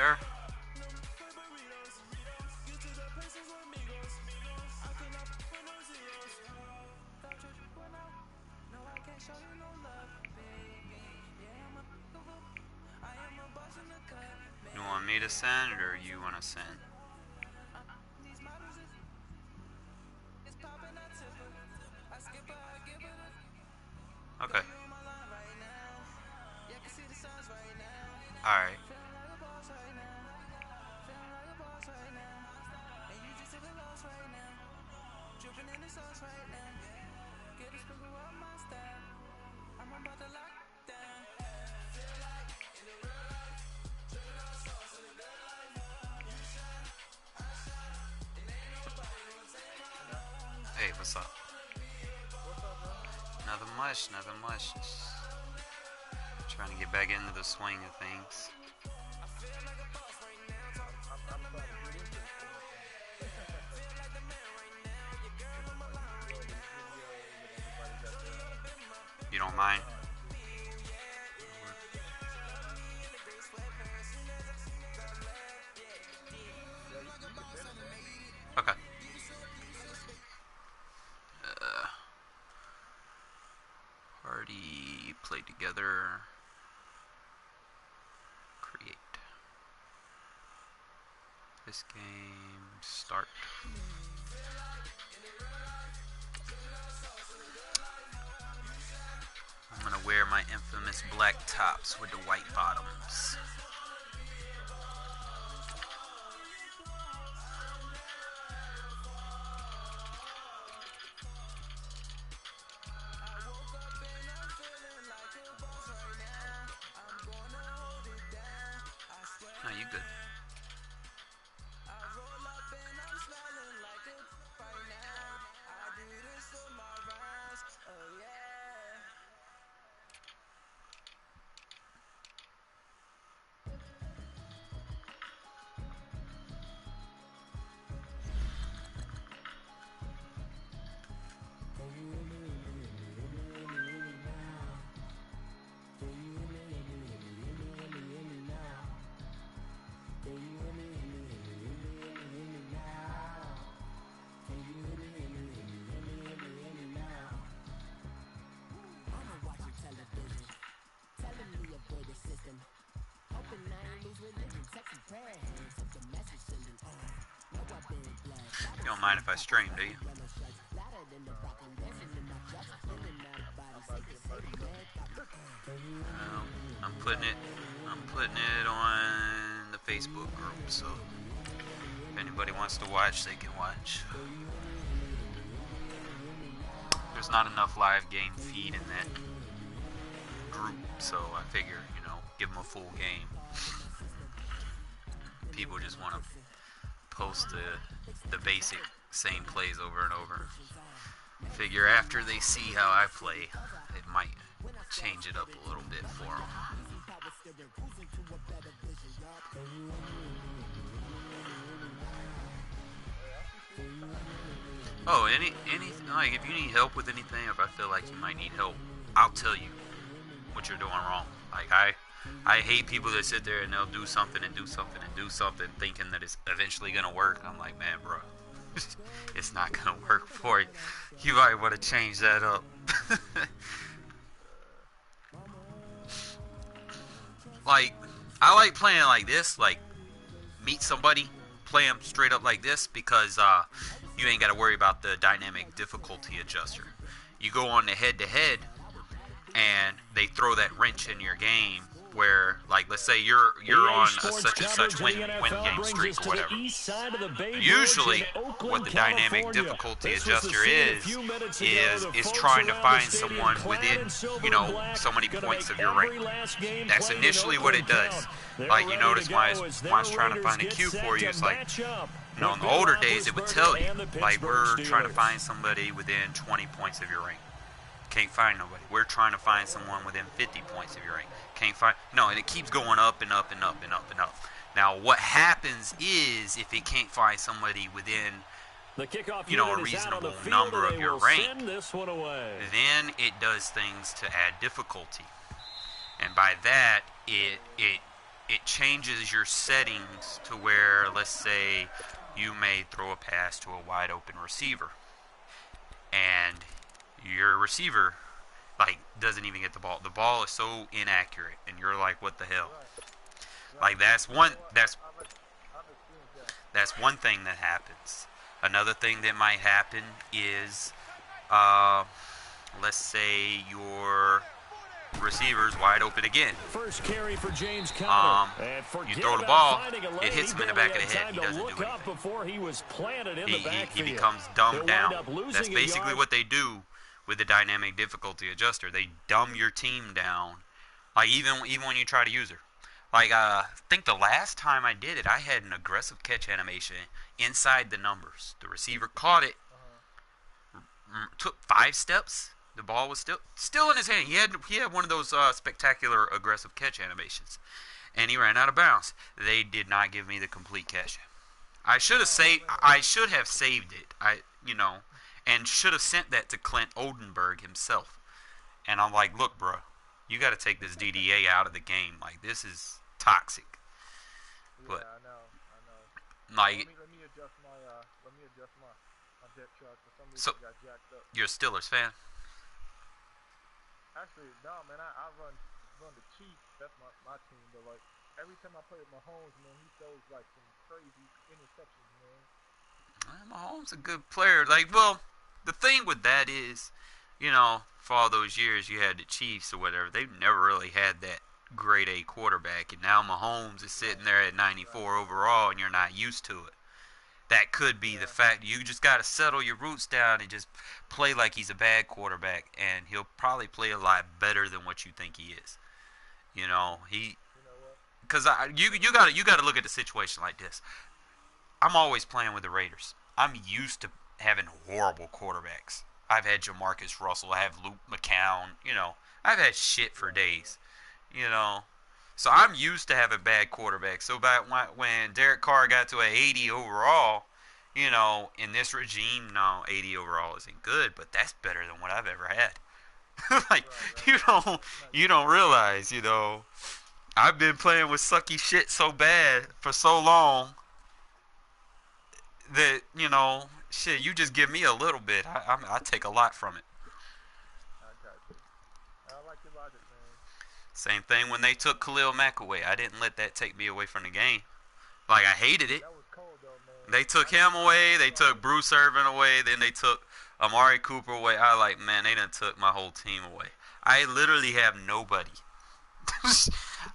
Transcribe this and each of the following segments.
there? You want me to send or you want to send? Okay. Alright. Hey, what's up? Nothing much, nothing much. Just trying to get back into the swing of things. You don't mind? Okay. Already played together. Create. This game, start. I'm gonna wear my infamous black tops with the white bottoms. No, you good. You don't mind if I stream, do you? I'm putting it on the Facebook group, so if anybody wants to watch, they can watch. There's not enough live game feed in that group, so I figure, you know, give them a full game. People just want to post the basic same plays over and over. Figure after they see how I play, it might change it up a little bit for them. Oh, like if you need help with anything, if I feel like you might need help, I'll tell you what you're doing wrong. Like I hate people that sit there and they'll do something and do something and do something thinking that it's eventually gonna work. I'm like, man, bro, it's not gonna work for you. You might want to change that up. Like, I like playing like this, like meet somebody, play them straight up like this, because you ain't got to worry about the dynamic difficulty adjuster. You go on the head-to-head, and they throw that wrench in your game where, like, let's say you're on a such and such win game streak or whatever. Usually, what the dynamic difficulty adjuster is trying to find someone within, you know, so many points of your rank. That's initially what it does. Like, you notice when I was trying to find a cue for you, it's like, you know, in the older days, it would tell you, like, we're trying to find somebody within 20 points of your rank. Can't find nobody. We're trying to find someone within 50 points of your rank. Can't find. No, and it keeps going up and up and up and up and up. Now, what happens is, if it can't find somebody within, you know, a reasonable number of your rank, then it does things to add difficulty. And by that, it it changes your settings to where, let's say, you may throw a pass to a wide open receiver, and your receiver like doesn't even get the ball. The ball is so inaccurate, and you're like, what the hell? Like that's one thing that happens. Another thing that might happen is, let's say your receiver's wide open again. First carry for James You throw the ball, it hits him in the back of the head. He doesn't do anything. He becomes dumbed down. That's basically what they do with the dynamic difficulty adjuster. They dumb your team down. Like even when you try to use her. Like I think the last time I did it, I had an aggressive catch animation inside the numbers. The receiver caught it, took 5 steps. The ball was still in his hand. He had one of those spectacular aggressive catch animations, and he ran out of bounds. They did not give me the complete catch. I should have saved it. And should have sent that to Clint Oldenburg himself. And I'm like, look, bro, you got to take this DDA out of the game. Like, this is toxic. But I know. like, Let me adjust my depth chart. For some reason, it got jacked up. You're a Steelers fan? Actually, no, man. I run the Chiefs. That's my team. But like every time I play with Mahomes, man, he throws like some crazy interceptions, man. Mahomes a good player. Like, well, the thing with that is, for all those years you had the Chiefs or whatever, they've never really had that grade A quarterback, and now Mahomes is sitting there at 94 overall, and you're not used to it. That could be the fact. You just got to settle your roots down and just play like he's a bad quarterback, and he'll probably play a lot better than what you think he is. Because you got to look at the situation like this. I'm always playing with the Raiders. I'm used to having horrible quarterbacks. I've had Jamarcus Russell. I have Luke McCown. I've had shit for days. So I'm used to having bad quarterbacks. So back when Derek Carr got to an 80 overall, in this regime, no, 80 overall isn't good, but that's better than what I've ever had. Like, you don't realize, I've been playing with sucky shit so bad for so long that, shit, you just give me a little bit. I take a lot from it. I got you. I like your logic, man. Same thing when they took Khalil Mack away. I didn't let that take me away from the game. Like, I hated it. That was cold, though, man. They took him away. They took Bruce Irvin away. Then they took Amari Cooper away. Man, they done took my whole team away. I literally have nobody.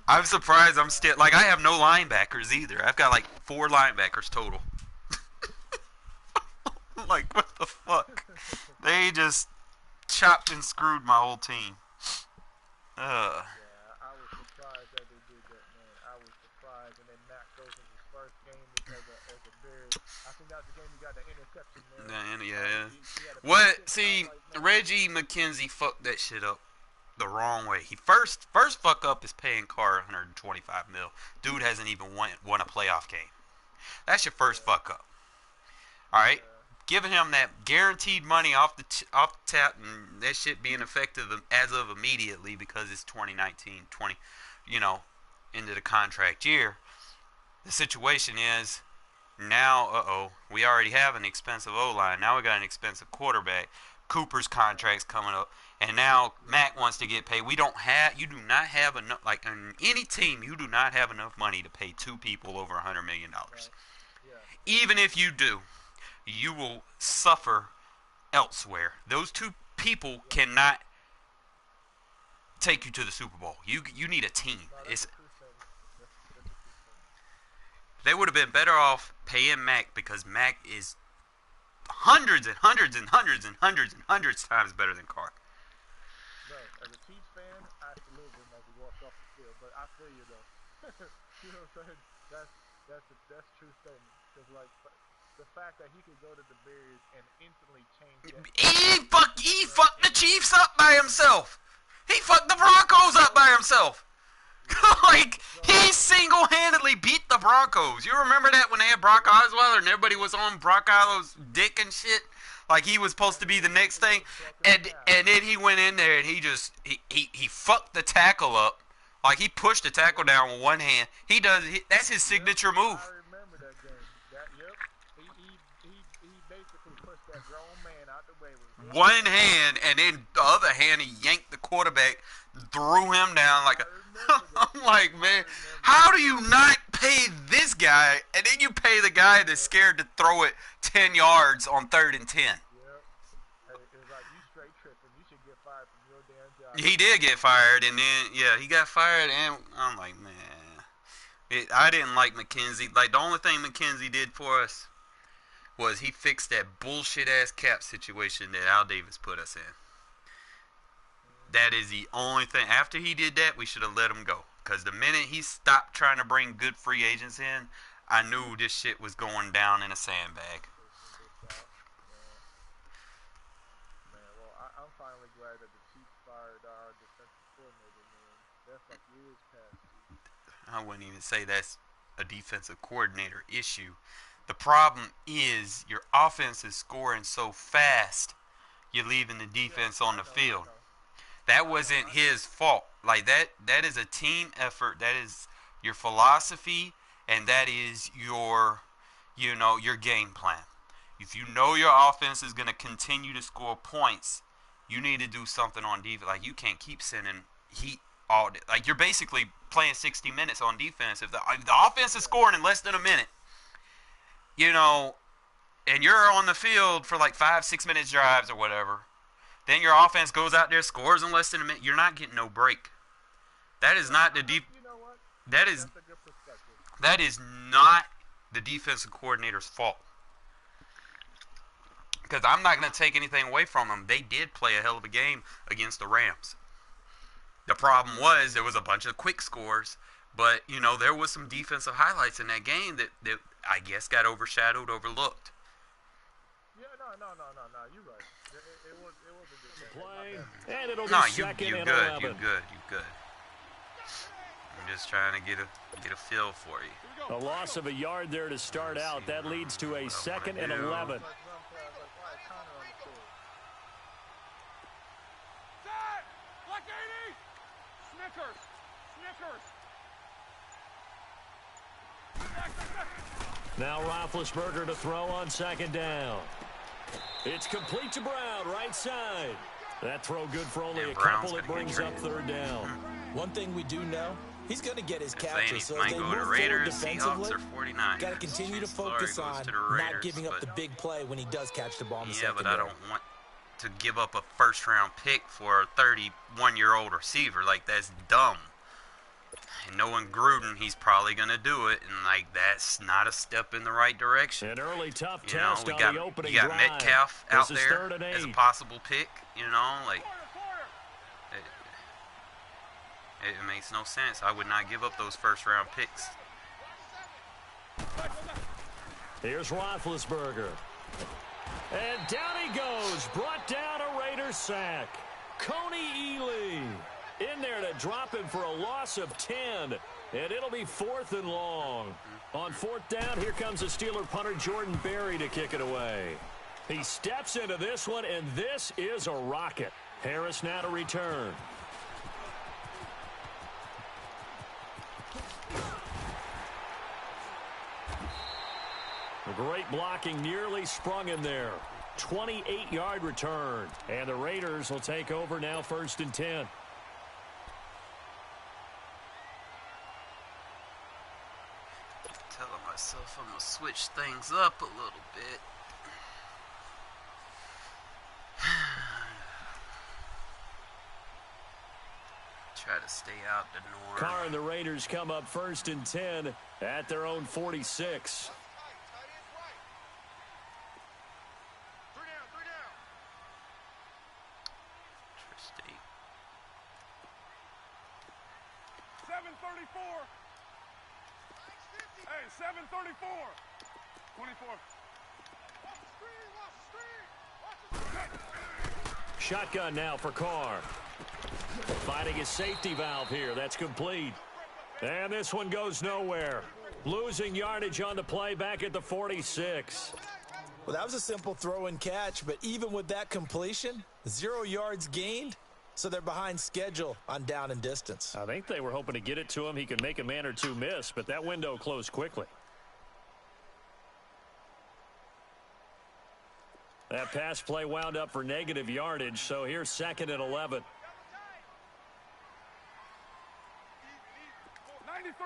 I'm surprised I'm still... Like, I have no linebackers either. I've got, 4 linebackers total. Like, what the fuck? They just chopped and screwed my whole team. Yeah, I was surprised that they did that, man. I was surprised. And then Matt goes in his first game as a Bears. I think that was the game he got the interception, man. Yeah. What? See, Reggie McKenzie fucked that shit up the wrong way. He first fuck up is paying Carr $125 million. Dude hasn't even won a playoff game. That's your first fuck up. All right. Giving him that guaranteed money off the tap, and that shit being effective as of immediately because it's 2019, into the contract year. The situation is now, we already have an expensive O-line. Now we got an expensive quarterback. Cooper's contract's coming up, and now Mac wants to get paid. You do not have enough, like on any team, you do not have enough money to pay 2 people over $100 million. Right. Yeah. Even if you do, you will suffer elsewhere. Those 2 people cannot take you to the Super Bowl. You need a team. They would have been better off paying Mac because Mac is hundreds and hundreds and hundreds and hundreds and hundreds times better than Carr. Bro, as a Chiefs fan, I salute him as he walks off the field. But I feel you though. You know what I'm saying? That's true statement. Because the fact that he could go to the Bears and instantly change that. He fucked the Chiefs up by himself. He fucked the Broncos up by himself. He single-handedly beat the Broncos. You remember that when they had Brock Osweiler and everybody was on Brock Osweiler's dick and shit? Like he was supposed to be the next thing. And then he went in there and he fucked the tackle up. Like, he pushed the tackle down with one hand. That's his signature move. I remember that game. Yep. He basically pushed that grown man out the way with one hand, and then the other hand, he yanked the quarterback, threw him down like a. I'm like, man, how do you not pay this guy, and then you pay the guy that's scared to throw it 10 yards on 3rd and 10? Yep. It's like, you straight tripping. You should get fired from your damn job. He did get fired, and then he got fired, and I'm like, man, I didn't like McKenzie. Like, the only thing McKenzie did for us was he fixed that bullshit ass cap situation that Al Davis put us in. That is the only thing. After he did that, we should have let him go. Because the minute he stopped trying to bring good free agents in, I knew this shit was going down in a sandbag. Man, well, I'm finally glad that the Chiefs fired our defensive coordinator, man. That's like years past. I wouldn't even say that's a defensive coordinator issue. The problem is your offense is scoring so fast, you're leaving the defense on the field. That wasn't his fault. Like, that is a team effort. That is your philosophy, and that is your game plan. If you know your offense is going to continue to score points, you need to do something on defense. Like, you can't keep sending heat all day. Like, you're basically playing 60 minutes on defense. If the offense is scoring in less than a minute, and you're on the field for like 5-6 minutes drives or whatever, then your offense goes out there, scores in less than a minute, you're not getting no break. That is not the that is not the defensive coordinator's fault. Because I'm not going to take anything away from them. They did play a hell of a game against the Rams. The problem was there was a bunch of quick scores, but there was some defensive highlights in that game that I guess got overshadowed, overlooked. Yeah, no, you're right. It was a good play. And it'll be you good. You good. I'm just trying to get a feel for you. A loss of a yard there to start out. That leads to a 2nd and 11. Now Roethlisberger to throw on 2nd down. It's complete to Brown, right side. That throw good for only a couple. It brings up 3rd down. One thing we do know, he's going to get his catches. So might as they go move to Raiders, defensively, Seahawks, or 49ers. Got to continue to focus on not giving up the big play when he does catch the ball in the secondary. Yeah, but I don't want to give up a first-round pick for a 31-year-old receiver. Like, that's dumb. And knowing Gruden, he's probably going to do it, and like that's not a step in the right direction. An early tough test on the opening you got drive. Metcalf out This is there 3rd and 8. as a possible pick. Like it makes no sense. I would not give up those first-round picks. Here's Roethlisberger, and down he goes. Brought down a Raiders sack. Coney Ely in there to drop him for a loss of 10. And it'll be 4th and long. On 4th down, here comes the Steeler punter Jordan Berry to kick it away. He steps into this one, and this is a rocket. Harris now to return. Great blocking, nearly sprung in there. 28-yard return. And the Raiders will take over now, 1st and 10. Telling myself I'm going to switch things up a little bit. Try to stay out the norm. Carr and the Raiders come up 1st and 10 at their own 46. Interesting. 734. Hey, 734. 24. Shotgun now for Carr. Finding his safety valve here. That's complete. And this one goes nowhere. Losing yardage on the play back at the 46. Well, that was a simple throw and catch, but even with that completion, 0 yards gained, So they're behind schedule on down and distance. I think they were hoping to get it to him. He could make a man or two miss, but that window closed quickly. That pass play wound up for negative yardage, so here's 2nd and 11. 93.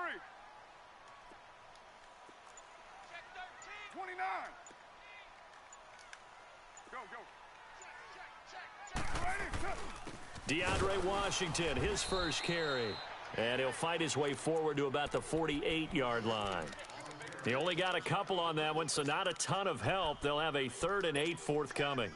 29. Go, go. Ready? DeAndre Washington, his first carry. And he'll fight his way forward to about the 48-yard line. He only got a couple on that one, so not a ton of help. They'll have a 3rd and 8 forthcoming.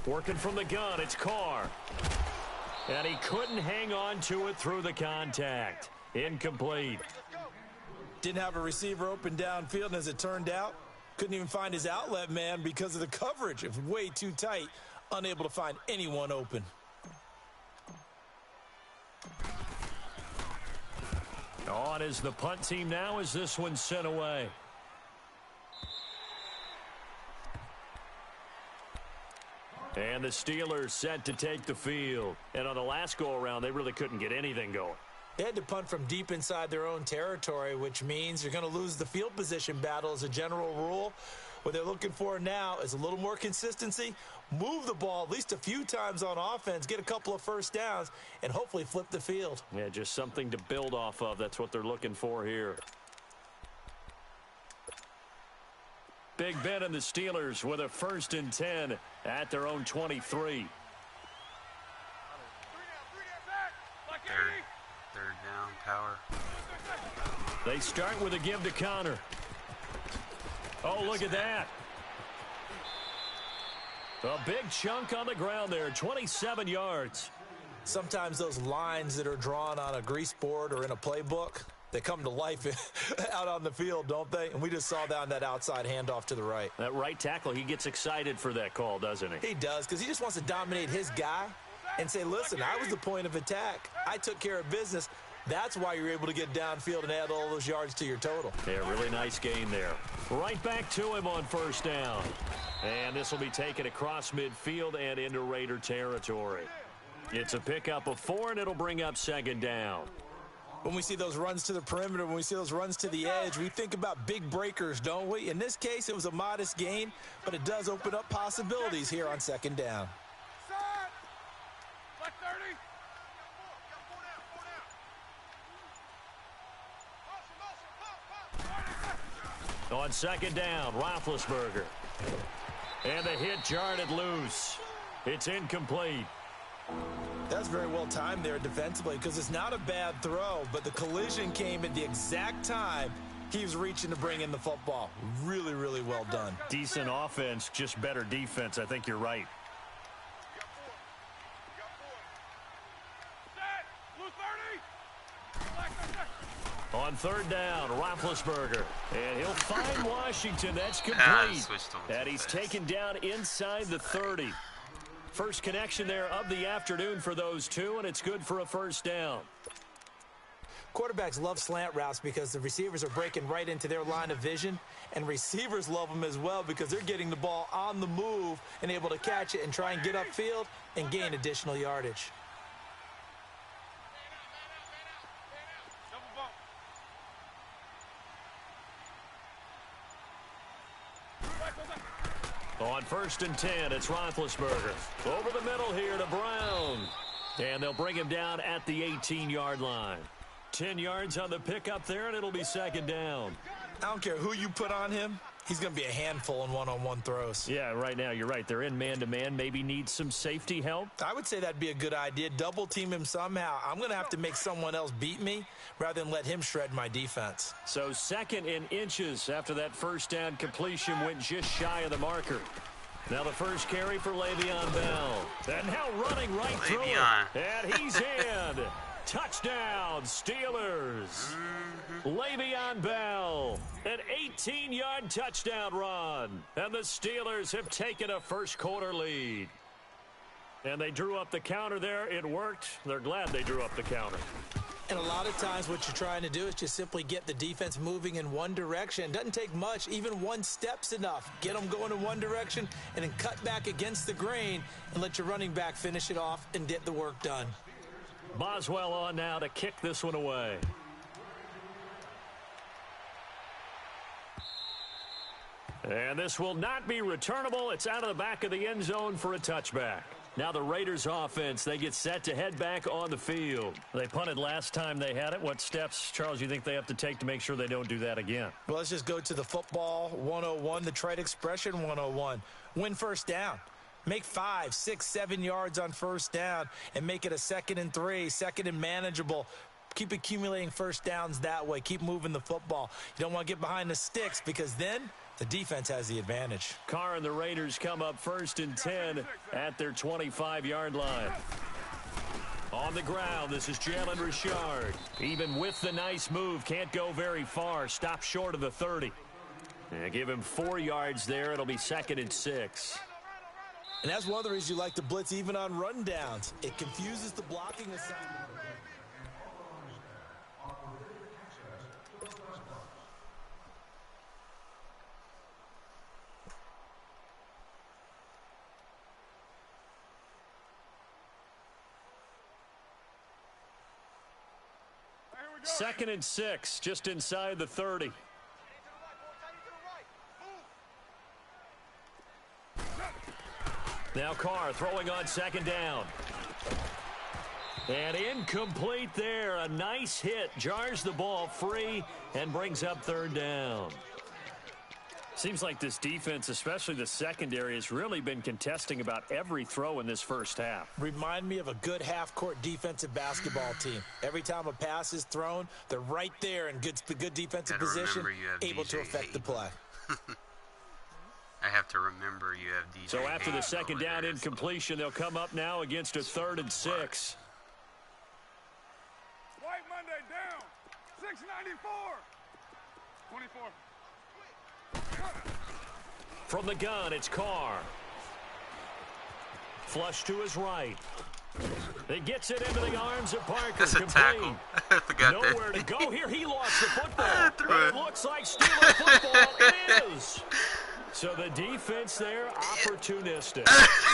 Working from the gun, it's Carr. And he couldn't hang on to it through the contact. Incomplete. Didn't have a receiver open downfield, and as it turned out, couldn't even find his outlet man because of the coverage. It was way too tight, unable to find anyone open. On is the punt team now as this one's sent away. And the Steelers set to take the field. And on the last go-around, they really couldn't get anything going. They had to punt from deep inside their own territory, which means you're going to lose the field position battle as a general rule. What they're looking for now is a little more consistency, move the ball at least a few times on offense, get a couple of first downs, and hopefully flip the field. Yeah, just something to build off of. That's what they're looking for here. Big Ben and the Steelers with a 1st and 10 at their own 23. Third down, power. They start with a give to Connor. Oh, look at that. A big chunk on the ground there, 27 yards. Sometimes those lines that are drawn on a grease board or in a playbook, they come to life out on the field, don't they? And we just saw that on that outside handoff to the right. That right tackle, he gets excited for that call, doesn't he? He does, because he just wants to dominate his guy and say, listen, I was the point of attack. I took care of business. That's why you're able to get downfield and add all those yards to your total. Yeah, really nice gain there. Right back to him on 1st down. And this will be taken across midfield and into Raider territory. It's a pickup of 4, and it'll bring up 2nd down. When we see those runs to the perimeter, when we see those runs to the edge, we think about big breakers, don't we? In this case, it was a modest gain, but it does open up possibilities here on 2nd down. Like 30. On 2nd down, Roethlisberger. And the hit jarred it loose. It's incomplete. That's very well timed there defensively because it's not a bad throw, but the collision came at the exact time he was reaching to bring in the football. Really, really well done. Decent offense, just better defense. I think you're right. On 3rd down, Roethlisberger. And he'll find Washington. That's complete. And he's taken down inside the 30. First connection there of the afternoon for those two, and it's good for a 1st down. Quarterbacks love slant routes because the receivers are breaking right into their line of vision, and receivers love them as well because they're getting the ball on the move and able to catch it and try and get upfield and gain additional yardage. On 1st and 10, it's Roethlisberger. Over the middle here to Brown. And they'll bring him down at the 18-yard line. 10 yards on the pickup there, and it'll be 2nd down. I don't care who you put on him. He's going to be a handful in one-on-one throws. Yeah, right now, you're right. They're in man-to-man. Maybe need some safety help. I would say that'd be a good idea. Double team him somehow. I'm going to have to make someone else beat me rather than let him shred my defense. So 2nd and inches after that 1st down completion went just shy of the marker. Now the first carry for Le'Veon Bell. And now running right through it. And he's in. Touchdown, Steelers. Le'Veon Bell, an 18-yard touchdown run. And the Steelers have taken a first-quarter lead. And they drew up the counter there. It worked. They're glad they drew up the counter. And a lot of times what you're trying to do is just simply get the defense moving in one direction. Doesn't take much. Even one step's enough. Get them going in one direction and then cut back against the grain and let your running back finish it off and get the work done. Boswell on now to kick this one away. And this will not be returnable. It's out of the back of the end zone for a touchback. Now the Raiders offense, they get set to head back on the field. They punted last time they had it. What steps, Charles, you think they have to take to make sure they don't do that again? Well, let's just go to the football 101, the trade expression 101. Win first down. Make 5, 6, 7 yards on first down and make it a 2nd and 3, 2nd and manageable. Keep accumulating first downs that way. Keep moving the football. You don't want to get behind the sticks because then the defense has the advantage. Carr and the Raiders come up 1st and 10 at their 25-yard line. On the ground, this is Jalen Richard. Even with the nice move, can't go very far. Stop short of the 30. And give him 4 yards there. It'll be 2nd and 6. And that's one of the reasons you like to blitz even on rundowns. It confuses the blocking assignment. Second and 6, just inside the 30. Now Carr throwing on 2nd down. And incomplete there. A nice hit. Jars the ball free and brings up 3rd down. Seems like this defense, especially the secondary, has really been contesting about every throw in this first half. Remind me of a good half-court defensive basketball team. Every time a pass is thrown, they're right there in good defensive position, able to affect the play. I have to remember you have DJ. So after the 2nd down there, incompletion, they'll come up now against a 3rd and 6. White Monday down. 694. 24. From the gun, it's Carr. Flush to his right. He gets it into the arms of Parker. That's a tackle. I forgot Nowhere that. to go here. He lost the football. It looks like Steeler football. It is. So the defense there, opportunistic.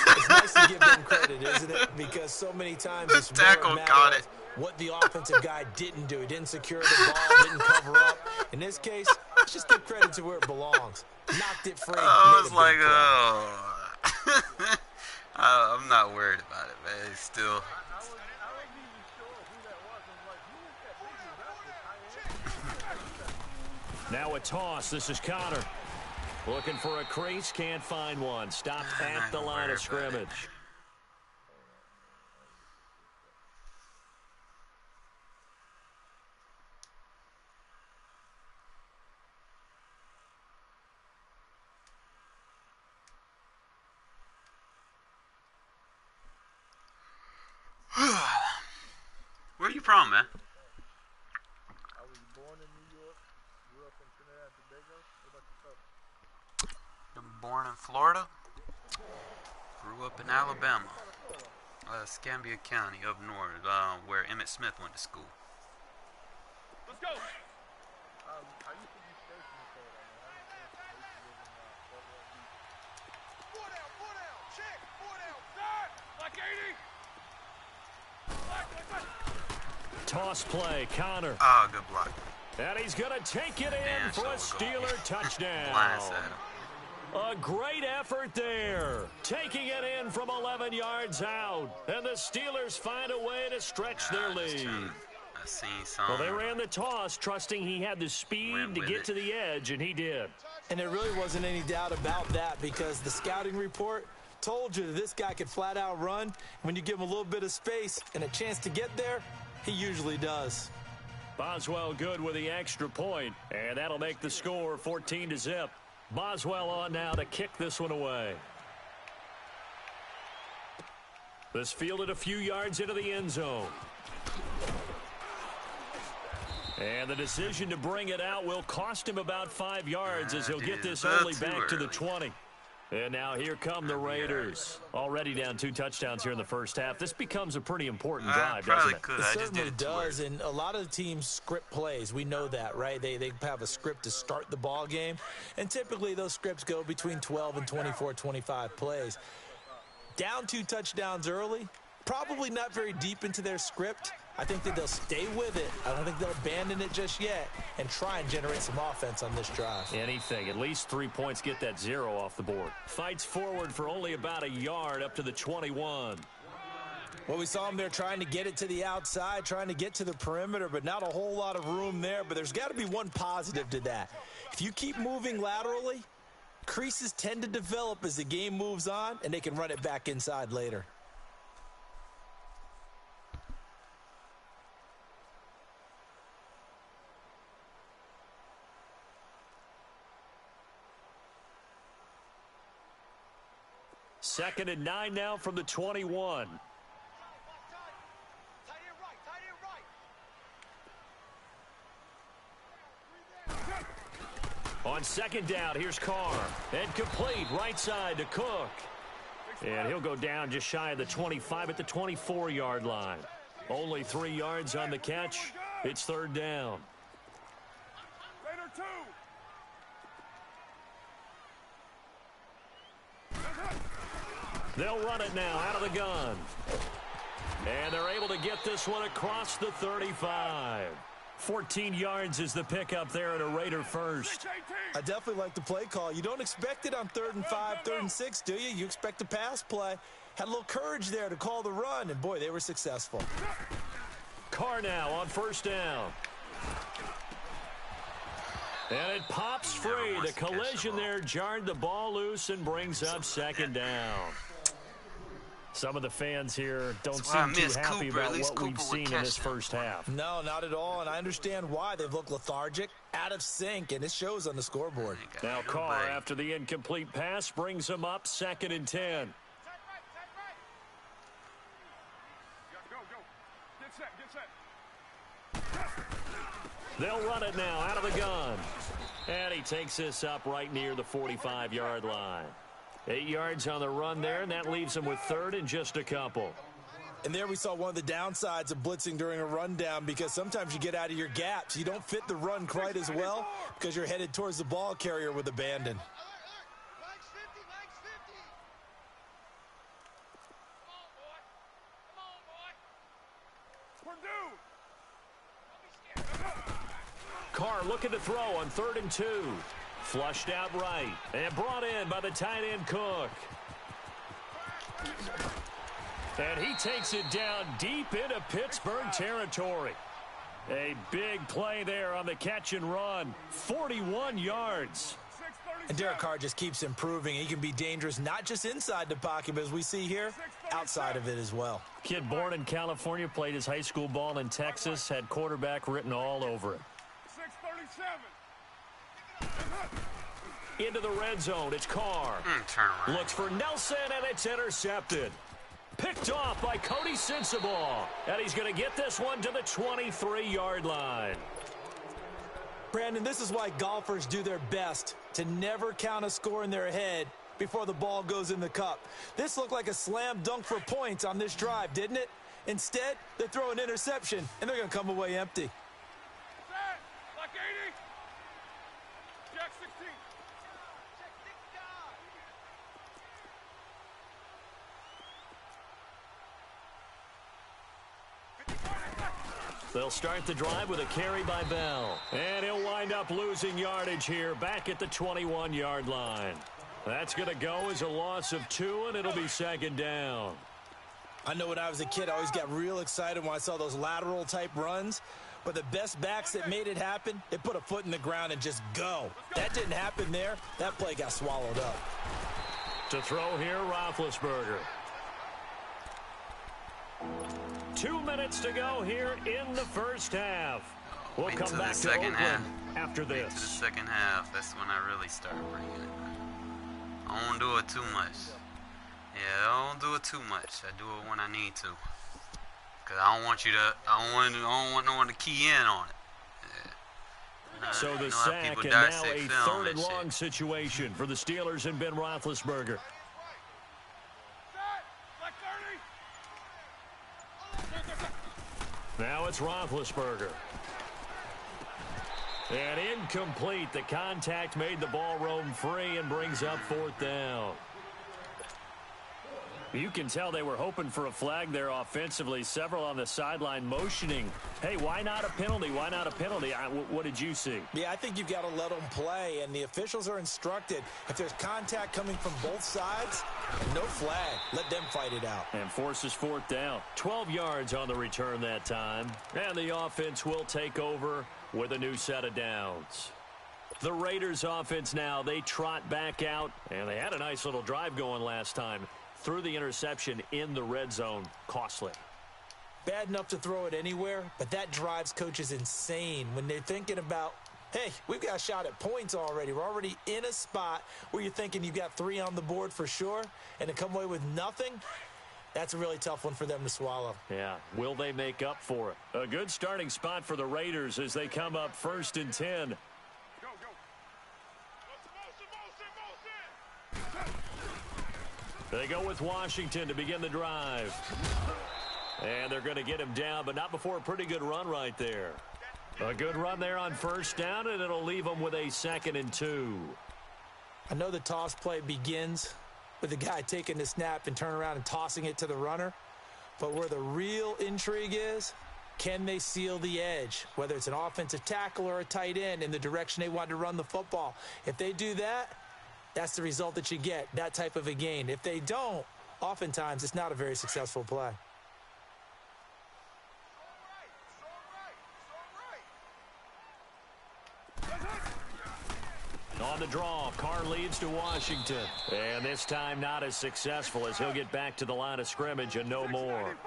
It's nice to give them credit, isn't it? Because so many times it's tackle more a got matter it. of what the offensive guy didn't do. He didn't secure the ball, didn't cover up. In this case, let's just give credit to where it belongs. Knocked it free. I was like, oh. I'm not worried about it, man. It's still. I wasn't even sure who that was. I was like, who is that? Now a toss. This is Connor. Looking for a crease. Can't find one. Stopped at the line of scrimmage. Where are you from, man? I was born in New York, grew up in Trinidad and Tobago. What about yourself? Born in Florida. Grew up in Alabama. Escambia County up north, where Emmitt Smith went to school. Let's go. I used to be stationed in Florida, man. I used to live in Fort Worth Beach. 4 down, check, 4 down, start, like 80. Toss play. Connor. Oh, good block. And he's going to take it in for a Steeler touchdown. Blast at him. A great effort there. Taking it in from 11 yards out. And the Steelers find a way to stretch their lead. I seen some. Well, they ran the toss, trusting he had the speed to get to the edge, and he did. And there really wasn't any doubt about that because the scouting report told you that this guy could flat out run. When you give him a little bit of space and a chance to get there, he usually does. Boswell good with the extra point, and that'll make the score 14-0. Boswell on now to kick this one away. This fielded a few yards into the end zone. And the decision to bring it out will cost him about 5 yards as he'll get this That's only too back to the early. 20. And now here come the Raiders. Already down 2 touchdowns here in the first half. This becomes a pretty important drive, doesn't Probably it? could. It I just did certainly it too does, early. and a lot of the teams script plays. We know that, right? They have a script to start the ball game, and typically those scripts go between 12 and 24, 25 plays. Down 2 touchdowns early, probably not very deep into their script. I think that they'll stay with it. I don't think they'll abandon it just yet and try and generate some offense on this drive. Anything. At least 3 points get that 0 off the board. Fights forward for only about a yard up to the 21. Well, we saw them there trying to get it to the outside, trying to get to the perimeter, but not a whole lot of room there. But there's got to be one positive to that. If you keep moving laterally, creases tend to develop as the game moves on, and they can run it back inside later. Second and 9 now from the 21. On second down, here's Carr. And complete right side to Cook. And he'll go down just shy of the 25 at the 24-yard line. Only 3 yards on the catch. It's third down. They'll run it now out of the gun. And they're able to get this one across the 35. 14 yards is the pickup there at a Raider first. I definitely like the play call. You don't expect it on 3rd and 5, 3rd and 6, do you? You expect a pass play. Had a little courage there to call the run, and boy, they were successful. Carr now on first down. And it pops free. The collision there jarred the ball loose and brings up second down. Some of the fans here don't seem too happy about what we've seen in this first half. No, not at all, and I understand why. They've looked lethargic, out of sync, and it shows on the scoreboard. Now Carr, after the incomplete pass, brings him up 2nd and 10. They'll run it now out of the gun. And he takes this up right near the 45-yard line. 8 yards on the run there, and that leaves him with 3rd and just a couple. And there we saw one of the downsides of blitzing during a rundown, because sometimes you get out of your gaps. You don't fit the run quite as well because you're headed towards the ball carrier with abandon. Carr looking to throw on 3rd and 2. Flushed out right and brought in by the tight end Cook. And he takes it down deep into Pittsburgh territory. A big play there on the catch and run. 41 yards. And Derek Carr just keeps improving. He can be dangerous not just inside the pocket, but as we see here, outside of it as well. Kid born in California, played his high school ball in Texas, had quarterback written all over it. Into the red zone, it's Carr. Turn around. Looks for Nelson, and it's intercepted. Picked off by Cody Sensabaugh. And he's going to get this one to the 23-yard line. Brandon, this is why golfers do their best to never count a score in their head before the ball goes in the cup. This looked like a slam dunk for points on this drive, didn't it? Instead, they throw an interception, and they're going to come away empty. They'll start the drive with a carry by Bell. And he'll wind up losing yardage here back at the 21-yard line. That's going to go as a loss of 2, and it'll be second down. I know when I was a kid, I always got real excited when I saw those lateral-type runs. But the best backs that made it happen, they put a foot in the ground and just go. That didn't happen there. That play got swallowed up. To throw here, Roethlisberger. 2 minutes to go here in the first half. We'll Wait come till back the to second Oakland half. after Wait till the this. second half. That's when I really start bringing it. I don't do it too much. Yeah, I don't do it too much. I do it when I need to. Cause I don't want you to. I don't want no one to key in on it. So the You know how sack, people and now dissect a film third and and shit. long situation for the Steelers and Ben Roethlisberger. Now it's Roethlisberger. And incomplete. The contact made the ball roam free and brings up fourth down. You can tell they were hoping for a flag there offensively. Several on the sideline motioning. Hey, why not a penalty? Why not a penalty? What did you see? Yeah, I think you've got to let them play, and the officials are instructed. If there's contact coming from both sides, no flag. Let them fight it out. And forces fourth down. 12 yards on the return that time. And the offense will take over with a new set of downs. The Raiders offense now, they trot back out, and they had a nice little drive going last time. Threw the interception in the red zone. Costly. Bad enough to throw it anywhere, but that drives coaches insane when they're thinking about, hey, we've got a shot at points already. We're already in a spot where you're thinking you've got 3 on the board for sure, and to come away with nothing, that's a really tough one for them to swallow. Yeah, will they make up for it? A good starting spot for the Raiders as they come up 1st and 10. They go with Washington to begin the drive. And they're going to get him down, but not before a pretty good run right there. A good run there on 1st down, and it'll leave them with a 2nd and 2. I know the toss play begins with the guy taking the snap and turning around and tossing it to the runner. But where the real intrigue is, can they seal the edge? Whether it's an offensive tackle or a tight end in the direction they want to run the football. If they do that, that's the result that you get, that type of a gain. If they don't, oftentimes it's not a very successful play. On the draw, Carr leads to Washington. And this time not as successful as he'll get back to the line of scrimmage and no more.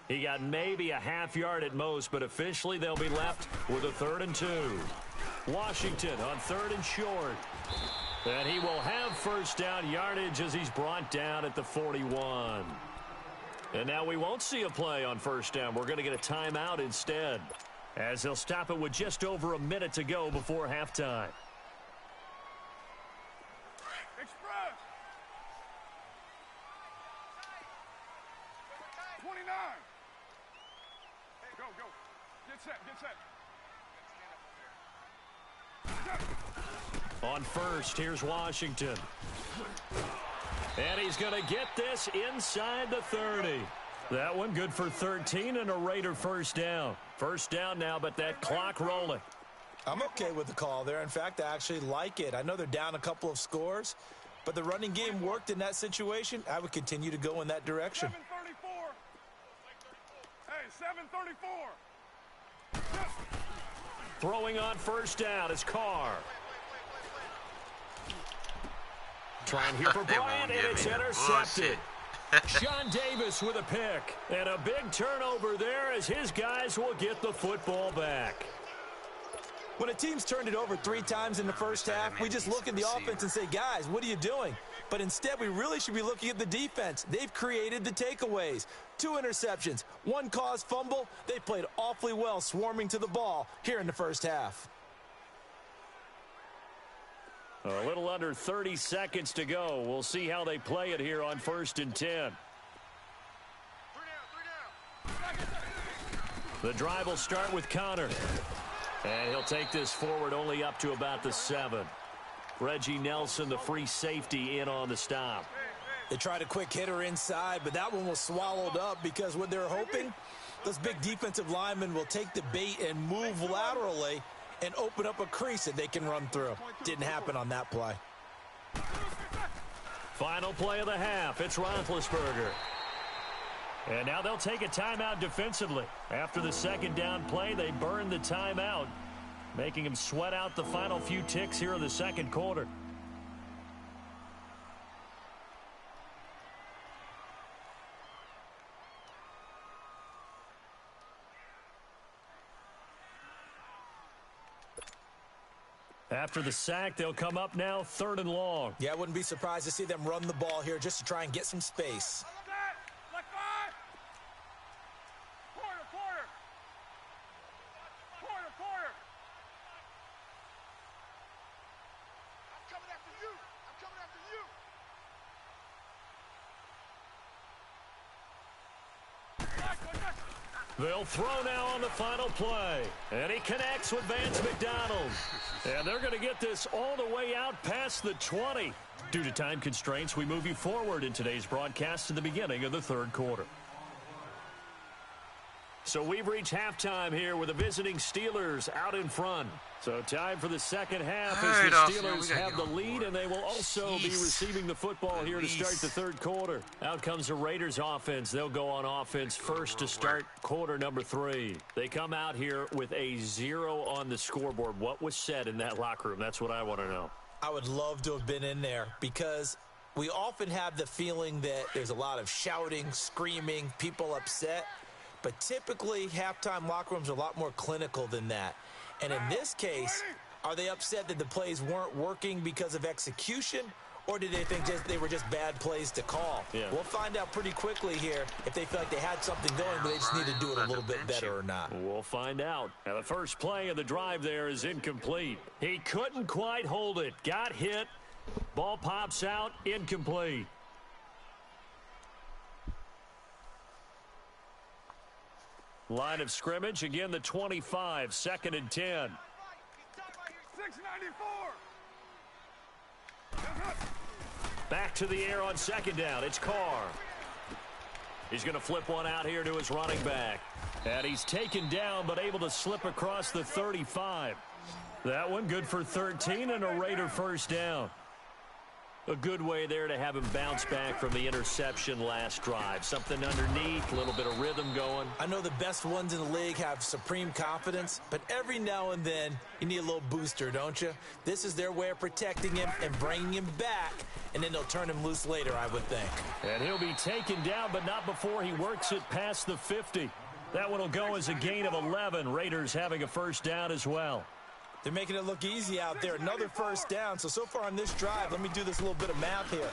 He got maybe a half yard at most, but officially they'll be left with a 3rd and 2. Washington on 3rd and short. And he will have 1st down yardage as he's brought down at the 41. And now we won't see a play on 1st down. We're going to get a timeout instead, as he'll stop it with just over a minute to go before halftime. Express. 29. Go, go. Get set, get set. On 1st, here's Washington. And he's going to get this inside the 30. That one good for 13 and a Raider 1st down. 1st down now, but that clock rolling. I'm okay with the call there. In fact, I actually like it. I know they're down a couple of scores, but the running game worked in that situation. I would continue to go in that direction. 734. Hey, 734. Throwing on 1st down is Carr. Trying here for They won't Bryant, and give it's me the intercepted. bullshit. John Davis with a pick. And a big turnover there as his guys will get the football back. When a team's turned it over 3 times in the first half, we just look at the offense and say, guys, what are you doing? But instead, we really should be looking at the defense. They've created the takeaways. 2 interceptions, 1 caused fumble. They played awfully well swarming to the ball here in the first half. A little under 30 seconds to go. We'll see how they play it here on 1st and 10. The drive will start with Connor. And he'll take this forward only up to about the 7. Reggie Nelson, the free safety, in on the stop. They tried a quick hitter inside, but that one was swallowed up because what they're hoping, those big defensive linemen will take the bait and move laterally and open up a crease that they can run through. Didn't happen on that play. Final play of the half. It's Roethlisberger. And now they'll take a timeout defensively. After the 2nd down play, they burn the timeout, making him sweat out the final few ticks here in the 2nd quarter. After the sack, they'll come up now 3rd and long. Yeah, I wouldn't be surprised to see them run the ball here just to try and get some space. They'll throw now on the final play. And he connects with Vance McDonald. And they're going to get this all the way out past the 20. Due to time constraints, we move you forward in today's broadcast to the beginning of the third quarter. So we've reached halftime here with the visiting Steelers out in front. So time for the second half as the Steelers have the lead, and they will also be receiving the football here to start the third quarter. Out comes the Raiders offense. They'll go on offense first to start quarter number 3. They come out here with a 0 on the scoreboard. What was said in that locker room? That's what I want to know. I would love to have been in there because we often have the feeling that there's a lot of shouting, screaming, people upset. But typically, halftime locker rooms are a lot more clinical than that. And in this case, are they upset that the plays weren't working because of execution, or did they think they were just bad plays to call? Yeah. We'll find out pretty quickly here if they feel like they had something going, but they just need to do it a little bit better or not. We'll find out. Now, the first play of the drive there is incomplete. He couldn't quite hold it. Got hit. Ball pops out. Incomplete. Line of scrimmage, again the 25, 2nd and 10. 694. Back to the air on second down. It's Carr. He's going to flip one out here to his running back. And he's taken down but able to slip across the 35. That one good for 13 and a Raider first down. A good way there to have him bounce back from the interception last drive. Something underneath, a little bit of rhythm going. I know the best ones in the league have supreme confidence, but every now and then you need a little booster, don't you? This is their way of protecting him and bringing him back, and then they'll turn him loose later, I would think. And he'll be taken down, but not before he works it past the 50. That one will go as a gain of 11. Raiders having a first down as well. They're making it look easy out there. Another first down. So far on this drive, let me do this little bit of math here.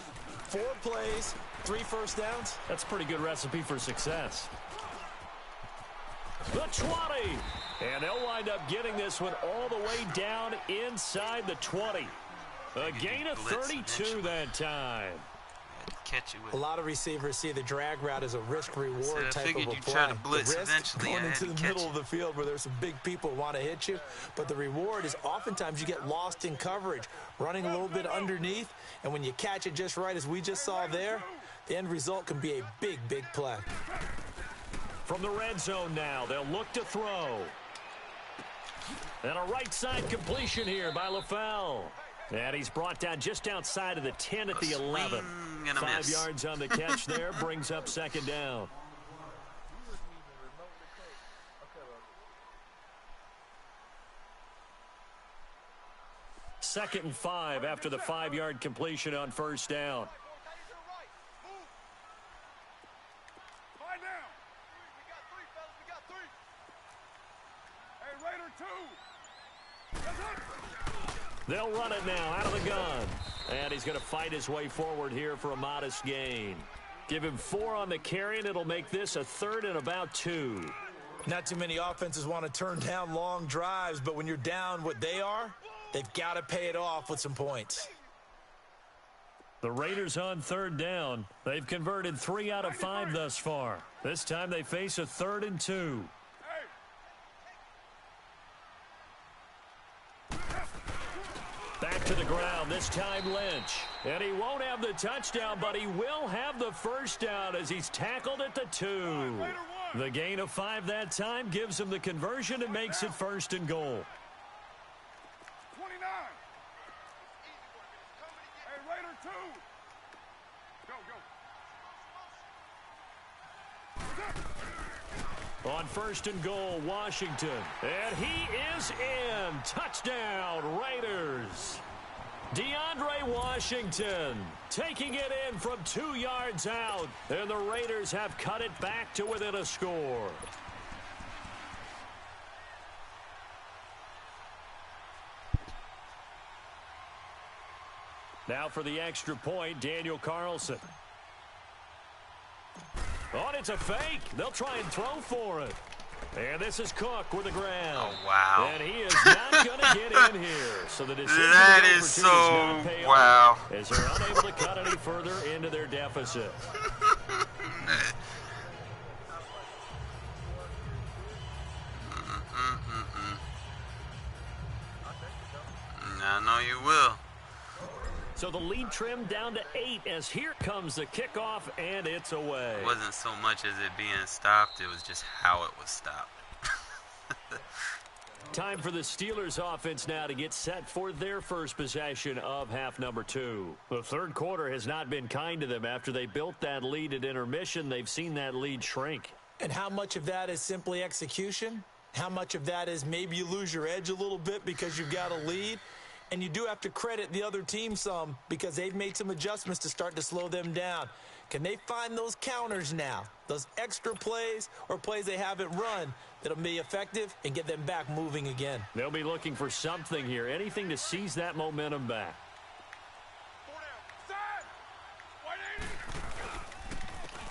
4 plays, 3 first downs. That's a pretty good recipe for success. The 20. And they'll wind up getting this one all the way down inside the 20. A gain of 32 that time. Catch it with a lot of receivers see the drag route as a risk-reward type of a play. Try to blitz the risk eventually, going into the middle of the field where there's some big people who want to hit you, but the reward is oftentimes you get lost in coverage, running a little bit underneath, and when you catch it just right, as we just saw there, the end result can be a big, big play. From the red zone now, they'll look to throw. And a right side completion here by LaFell. And he's brought down just outside of the 10 at the 11. 5 yards on the catch there, brings up second down. Second and 5 after the 5-yard completion on first down. They'll run it now out of the gun. And he's going to fight his way forward here for a modest gain. Give him 4 on the carry, and it'll make this a 3rd and about 2. Not too many offenses want to turn down long drives, but when you're down what they are, they've got to pay it off with some points. The Raiders on 3rd down. They've converted 3 out of 5 thus far. This time they face a 3rd and 2. Back to the ground, this time Lynch. And he won't have the touchdown, but he will have the first down as he's tackled at the 2. The gain of 5 that time gives him the conversion and makes it 1st and goal. 29. Hey, Raider 2. Go. On 1st and goal, Washington. And he is in. Touchdown, Raiders. DeAndre Washington taking it in from 2 yards out. And the Raiders have cut it back to within a score. Now for the extra point, Daniel Carlson. Oh, and it's a fake. They'll try and throw for it. And this is Cook with the ground. Oh, wow. And he is not going to get in here. So the decision that is so wow. As they're unable to cut any further into their deficit. no, you will. So the lead trimmed down to 8 as here comes the kickoff, and it's away. It wasn't so much as it being stopped, it was just how it was stopped. Time for the Steelers offense now to get set for their first possession of half number 2. The third quarter has not been kind to them. After they built that lead at intermission, they've seen that lead shrink. And how much of that is simply execution? How much of that is maybe you lose your edge a little bit because you've got a lead? And you do have to credit the other team some because they've made some adjustments to start to slow them down. Can they find those counters now, those extra plays or plays they haven't run that'll be effective and get them back moving again? They'll be looking for something here, anything to seize that momentum back.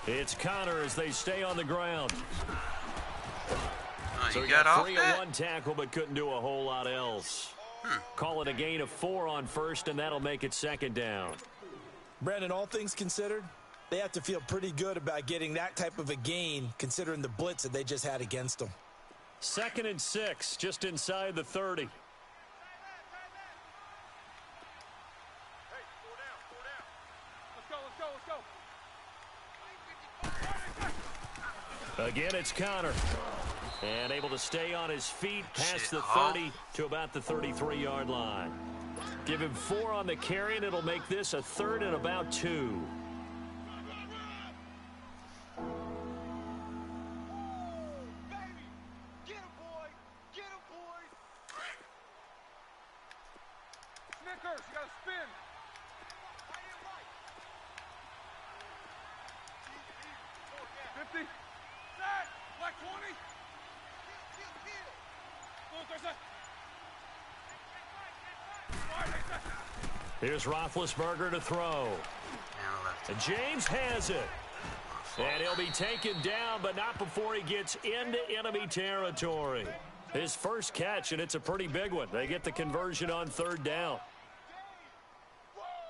It's Connor as they stay on the ground. So he got off 3-on-1 tackle but couldn't do a whole lot else. Call it a gain of 4 on first, and that'll make it second down. Brandon, all things considered, they have to feel pretty good about getting that type of a gain considering the blitz that they just had against them. 2nd and 6, just inside the 30. Again, it's Connor. And able to stay on his feet past the 30 to about the 33-yard line. Give him 4 on the carry, and it'll make this a 3rd and about 2. Snickers, you gotta spin. Set. Black 20. Here's Roethlisberger to throw. And James has it. And he'll be taken down, but not before he gets into enemy territory. His first catch, and it's a pretty big one. They get the conversion on 3rd down.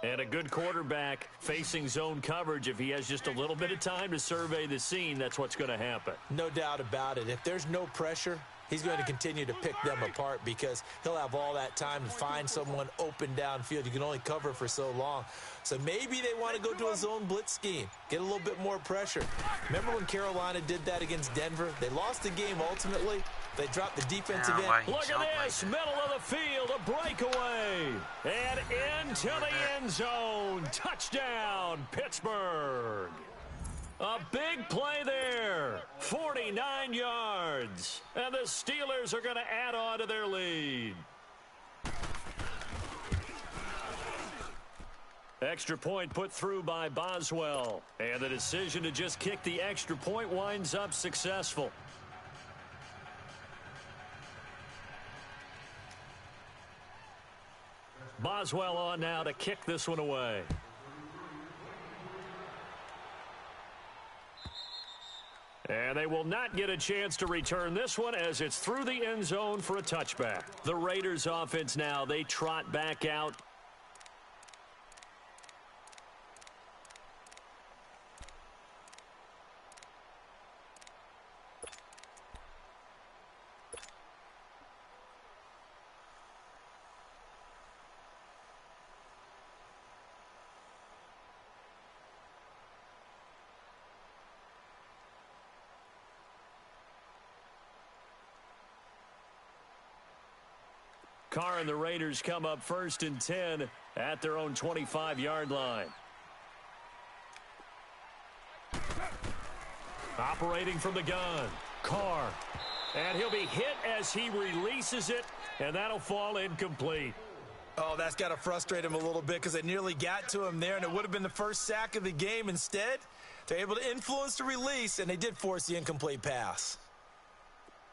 And a good quarterback facing zone coverage. If he has just a little bit of time to survey the scene, that's what's going to happen. No doubt about it. If there's no pressure, he's going to continue to pick them apart because he'll have all that time to find someone open downfield. You can only cover for so long. So maybe they want to go to a zone blitz scheme, get a little bit more pressure. Remember when Carolina did that against Denver? They lost the game ultimately. They dropped the defensive end. Look at this, middle of the field, a breakaway. And into the end zone. Touchdown, Pittsburgh. A big play there. 49 yards. And the Steelers are going to add on to their lead. Extra point put through by Boswell. And the decision to just kick the extra point winds up successful. Boswell on now to kick this one away. And they will not get a chance to return this one as it's through the end zone for a touchback. The Raiders offense now, they trot back out. Carr and the Raiders come up 1st and 10 at their own 25-yard line. Operating from the gun, Carr. And he'll be hit as he releases it, and that'll fall incomplete. Oh, that's got to frustrate him a little bit because it nearly got to him there, and it would have been the first sack of the game. Instead, they're able to influence the release, and they did force the incomplete pass.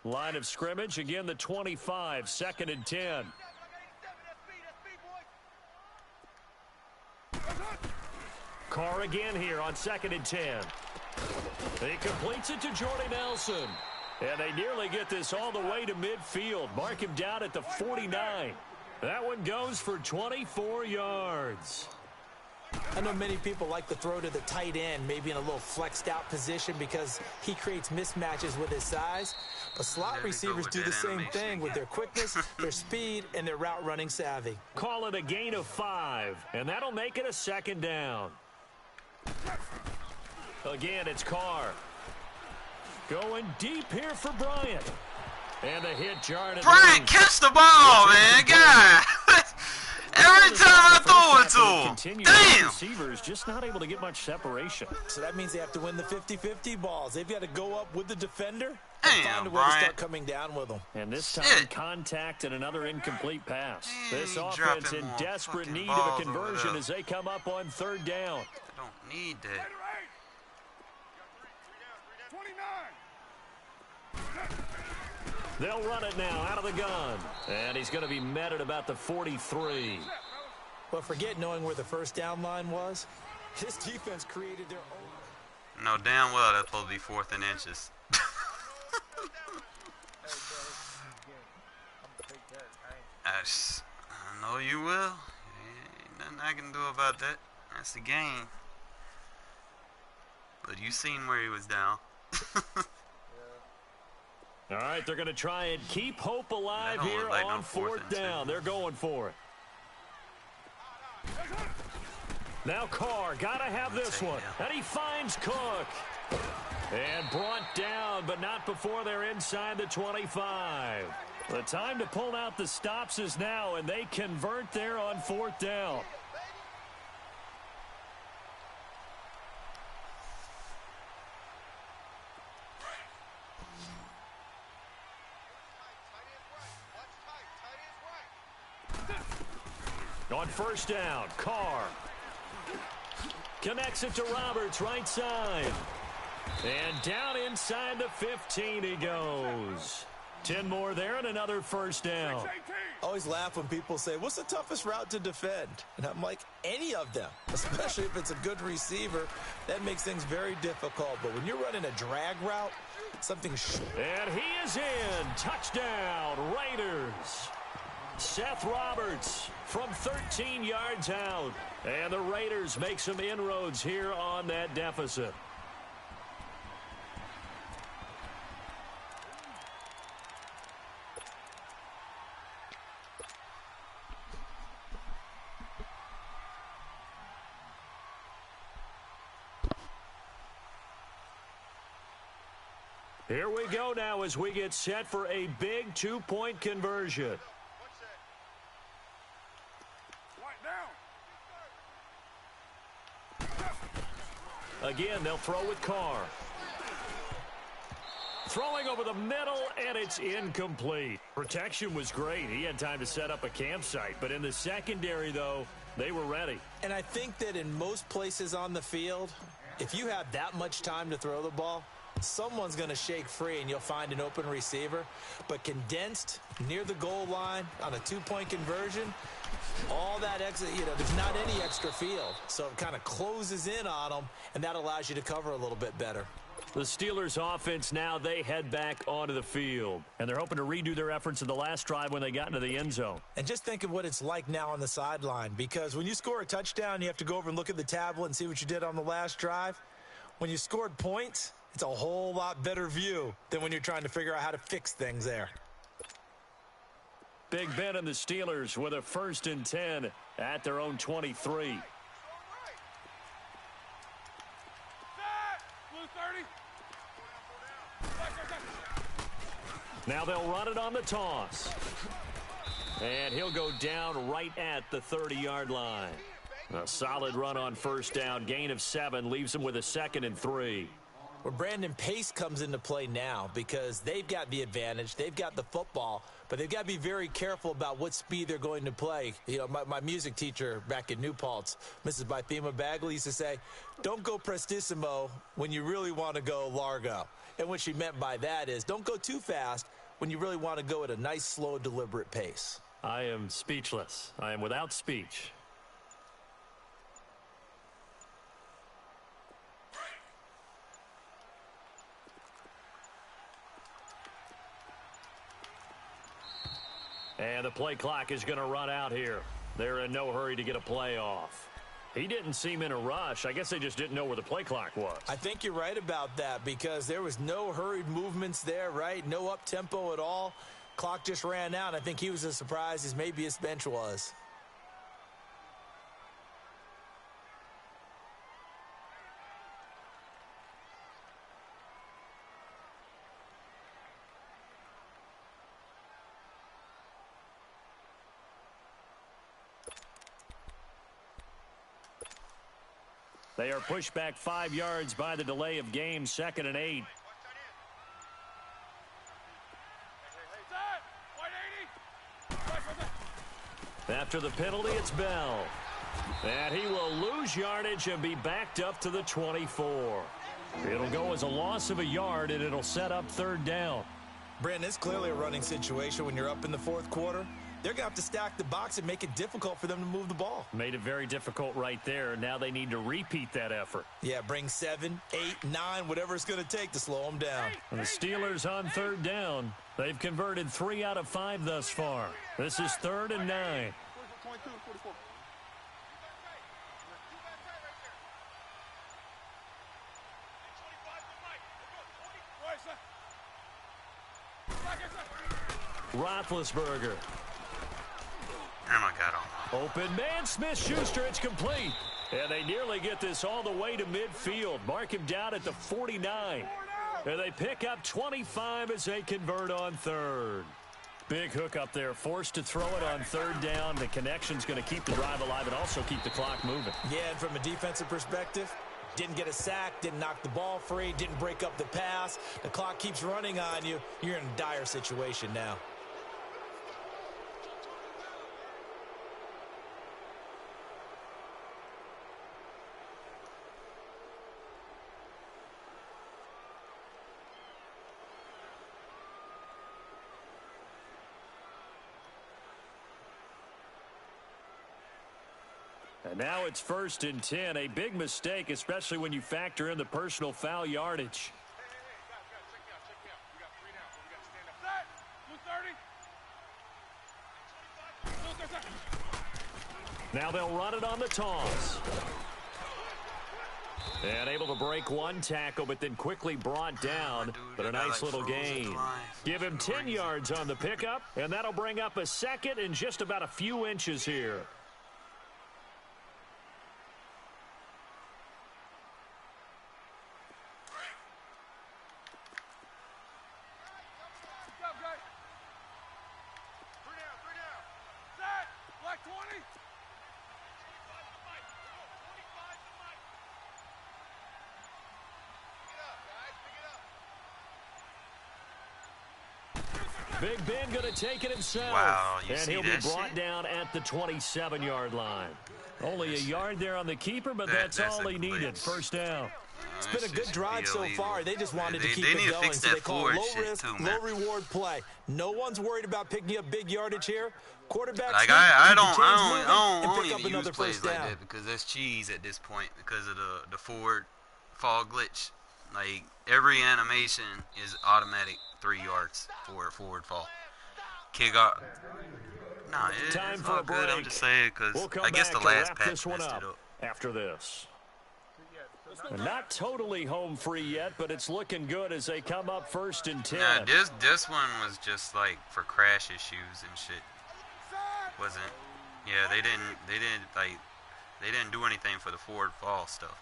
Line of scrimmage, again the 25, 2nd and 10. Carr again here on 2nd and 10. He completes it to Jordy Nelson. And they nearly get this all the way to midfield. Mark him down at the 49. That one goes for 24 yards. I know many people like to throw to the tight end, maybe in a little flexed out position because he creates mismatches with his size. But slot There we go receivers with do that the same animation thing with again. their quickness, their speed, and their route running savvy. Call it a gain of 5, and that'll make it a 2nd down. Again, it's Carr. Going deep here for Bryant. And the hit jarred it Bryant, loose. catch the ball, man. God. Every time I throw it to him. Damn. Receivers just not able to get much separation. So that means they have to win the 50-50 balls. They've got to go up with the defender and Damn, find a way to Bryant. start coming down with them. And this time, Shit. contact and another incomplete pass. Man, This he offense dropping in more desperate fucking need of balls a over conversion there. as they come up on 3rd down. I don't need that. 29. They'll run it now out of the gun. And he's going to be met at about the 43. But forget knowing where the first down line was. This defense created their own. No, damn well that's supposed to be 4th and inches. Hey, bro, this is again. I'm gonna take that. I know you will. Ain't nothing I can do about that. That's the game. But you seen where he was down. All right, they're going to try and keep hope alive That don't here look like on no 4th 4th and down. 2. They're going for it. Now Carr, got to have this one. And he finds Cook. And brought down, but not before they're inside the 25. The time to pull out the stops is now, and they convert there on 4th down. On 1st down, Carr connects it to Roberts, right side. And down inside the 15 he goes. 10 more there and another 1st down. I always laugh when people say, what's the toughest route to defend? And I'm like, any of them, especially if it's a good receiver. That makes things very difficult. But when you're running a drag route, something... And he is in. Touchdown, Raiders. Seth Roberts from 13 yards out. And the Raiders make some inroads here on that deficit. Here we go now as we get set for a big 2-point conversion. Again, they'll throw with Carr. Throwing over the middle, and it's incomplete. Protection was great. He had time to set up a campsite. But in the secondary, though, they were ready. And I think that in most places on the field, if you have that much time to throw the ball, someone's going to shake free and you'll find an open receiver. But condensed near the goal line on a 2-point conversion, all that extra, there's not any extra field. So it kind of closes in on them, and that allows you to cover a little bit better. The Steelers offense now, they head back onto the field. And they're hoping to redo their efforts in the last drive when they got into the end zone. And just think of what it's like now on the sideline, because when you score a touchdown, you have to go over and look at the tablet and see what you did on the last drive. When you scored points, it's a whole lot better view than when you're trying to figure out how to fix things there. Big Ben and the Steelers with a 1st and 10 at their own 23. Set! Blue 30. Now they'll run it on the toss. And he'll go down right at the 30-yard line. A solid run on 1st down. Gain of 7 leaves them with a 2nd and 3. Where Brandon Pace comes into play now, because they've got the advantage, they've got the football, but they've got to be very careful about what speed they're going to play. My music teacher back in New Paltz, Mrs. Bythema Bagley, used to say, don't go prestissimo when you really want to go largo. And what she meant by that is don't go too fast when you really want to go at a nice, slow, deliberate pace. I am speechless. I am without speech. And the play clock is going to run out here. They're in no hurry to get a play off. He didn't seem in a rush. I guess they just didn't know where the play clock was. I think you're right about that because there was no hurried movements there, right? No up-tempo at all. Clock just ran out. I think he was as surprised as maybe his bench was. They are pushed back 5 yards by the delay of game, 2nd and 8. After the penalty, it's Bell. And he will lose yardage and be backed up to the 24. It'll go as a loss of a yard, and it'll set up 3rd down. Brandon, it's clearly a running situation when you're up in the 4th quarter. They're going to have to stack the box and make it difficult for them to move the ball. Made it very difficult right there. Now they need to repeat that effort. Yeah, bring 7, 8, 9, whatever it's going to take to slow them down. And the Steelers on 3rd down. They've converted 3 out of 5 thus far. This is 3rd and 9. Roethlisberger. Oh my God. Open man, Smith-Schuster, it's complete. And they nearly get this all the way to midfield. Mark him down at the 49. And they pick up 25 as they convert on 3rd. Big hook up there, forced to throw it on 3rd down. The connection's going to keep the drive alive and also keep the clock moving. Yeah, and from a defensive perspective, didn't get a sack, didn't knock the ball free, didn't break up the pass. The clock keeps running on you. You're in a dire situation now. And now it's 1st and 10. A big mistake, especially when you factor in the personal foul yardage. Now they'll run it on the toss. And able to break 1 tackle, but then quickly brought down. But a nice little gain. Give him 10 yards on the pickup, and that'll bring up a 2nd and just about a few inches here. Big Ben going to take it himself. Wow, you and see he'll that be brought shit? down at the 27-yard line. Only a yard there on the keeper, but that's all he needed. 1st down. It's been a good drive so far. They just wanted to keep they it need to going, fix so that they call forward it shit low-risk, too, man. low-reward play. No one's worried about picking up big yardage here. Quarterback Like sneak, I keep the don't chains moving, and even pick up use another plays 1st like down. that because that's cheese at this point because of the forward fall glitch. Like every animation is automatic 3 yards for forward fall. Kick out. Nah, Time it's for all a good. I'm break. just saying because We'll come I guess back the to last wrap patch this one messed up it up. after this. Not totally home free yet, but it's looking good as they come up 1st and 10. Nah, this one was just like for crash issues and shit. Wasn't. Yeah, they didn't do anything for the forward fall stuff.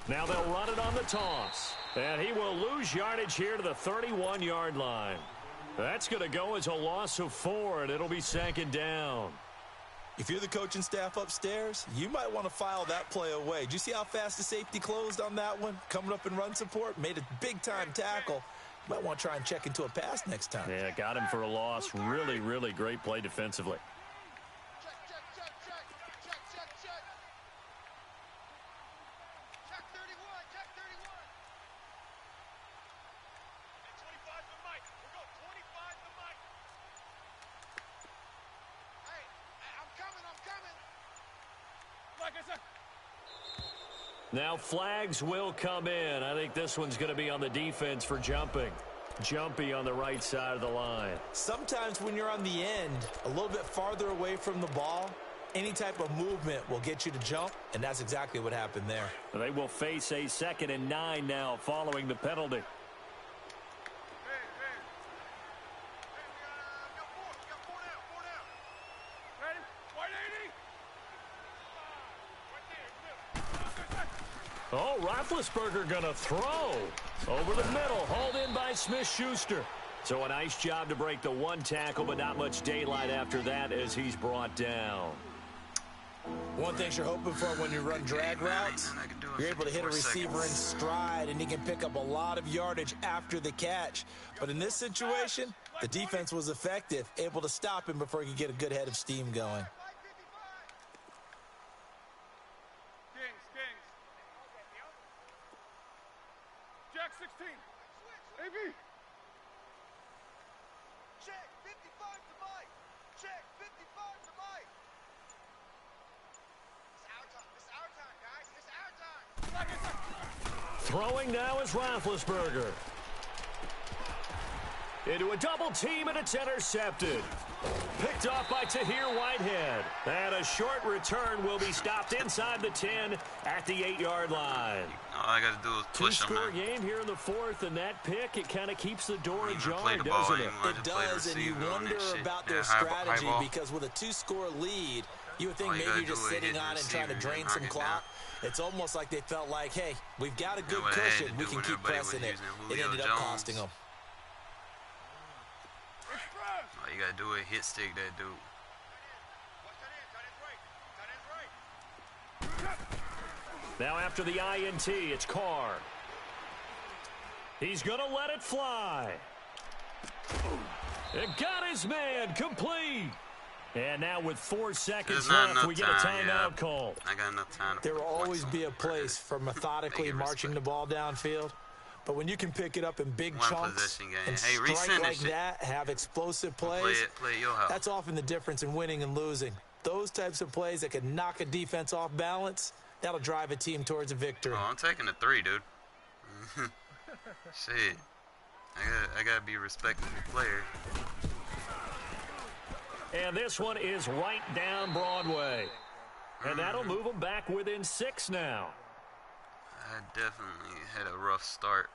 Now they'll run it on the toss. And he will lose yardage here to the 31-yard line. That's going to go as a loss of 4, and it'll be 2nd down. If you're the coaching staff upstairs, you might want to file that play away. Did you see how fast the safety closed on that one? Coming up in run support, made a big-time tackle. You might want to try and check into a pass next time. Yeah, got him for a loss. Really, really great play defensively. Now flags will come in. I think this one's going to be on the defense for jumping. Jumpy on the right side of the line. Sometimes when you're on the end, a little bit farther away from the ball, Any type of movement will get you to jump, and that's exactly what happened there. They will face a 2nd and 9 now following the penalty. Oh, Roethlisberger going to throw. Over the middle, hauled in by Smith-Schuster. So a nice job to break the 1 tackle, but not much daylight after that as he's brought down. One thing you're hoping for when you run drag routes, you're able to hit a receiver in stride, and he can pick up a lot of yardage after the catch. But in this situation, the defense was effective, able to stop him before he could get a good head of steam going. Jack 16. AB. Check 55 to Mike. Check 55 to Mike. It's our time, guys. It's our time. Throwing now is Roethlisberger. Into a double team, and it's intercepted. Picked off by Tahir Whitehead. And a short return will be stopped inside the 10 at the 8-yard line. All I got to do is push him. Two-score game here in the 4th, and that pick, it kind of keeps the door ajar, the ball, doesn't it? It does, and you wonder about their strategy because with a 2-score lead, you would think maybe you're just sitting on it and trying to drain some clock. It's almost like they felt like, hey, we've got a good cushion. We can keep pressing it. It ended up costing them. All you got to do is hit stick that dude. Now after the INT, it's Carr. He's going to let it fly. It got his man complete. And now with 4 seconds left, we get a timeout call. I got enough time. There will always be a place for methodically marching the ball downfield. But when you can pick it up in big chunks and strike like that, have explosive plays, that's often the difference in winning and losing. Those types of plays that can knock a defense off balance, that'll drive a team towards a victory. Oh, I'm taking a 3, dude. Shit. I gotta be a respectable player. And this one is right down Broadway. And that'll move them back within 6 now. I definitely had a rough start.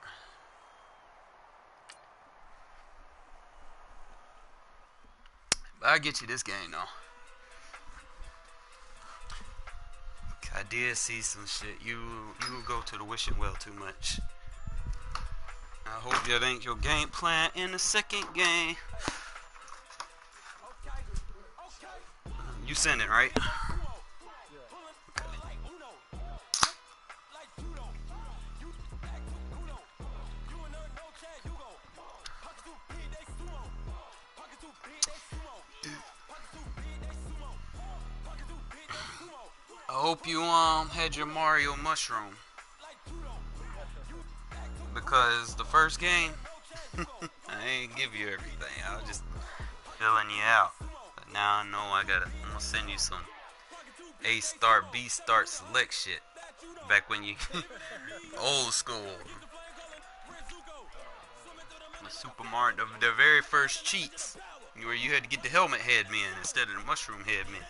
But I'll get you this game, though. I did see some shit. You go to the wishing well too much. I hope that ain't your game plan in the second game. You send it, right? I hope you had your Mario mushroom, because the first game I ain't give you everything. I was just filling you out. But now I know I'm gonna send you some A start, B start select shit. Back when you old school. The Super Mario, the very first cheats, where you had to get the helmet head man instead of the mushroom head man.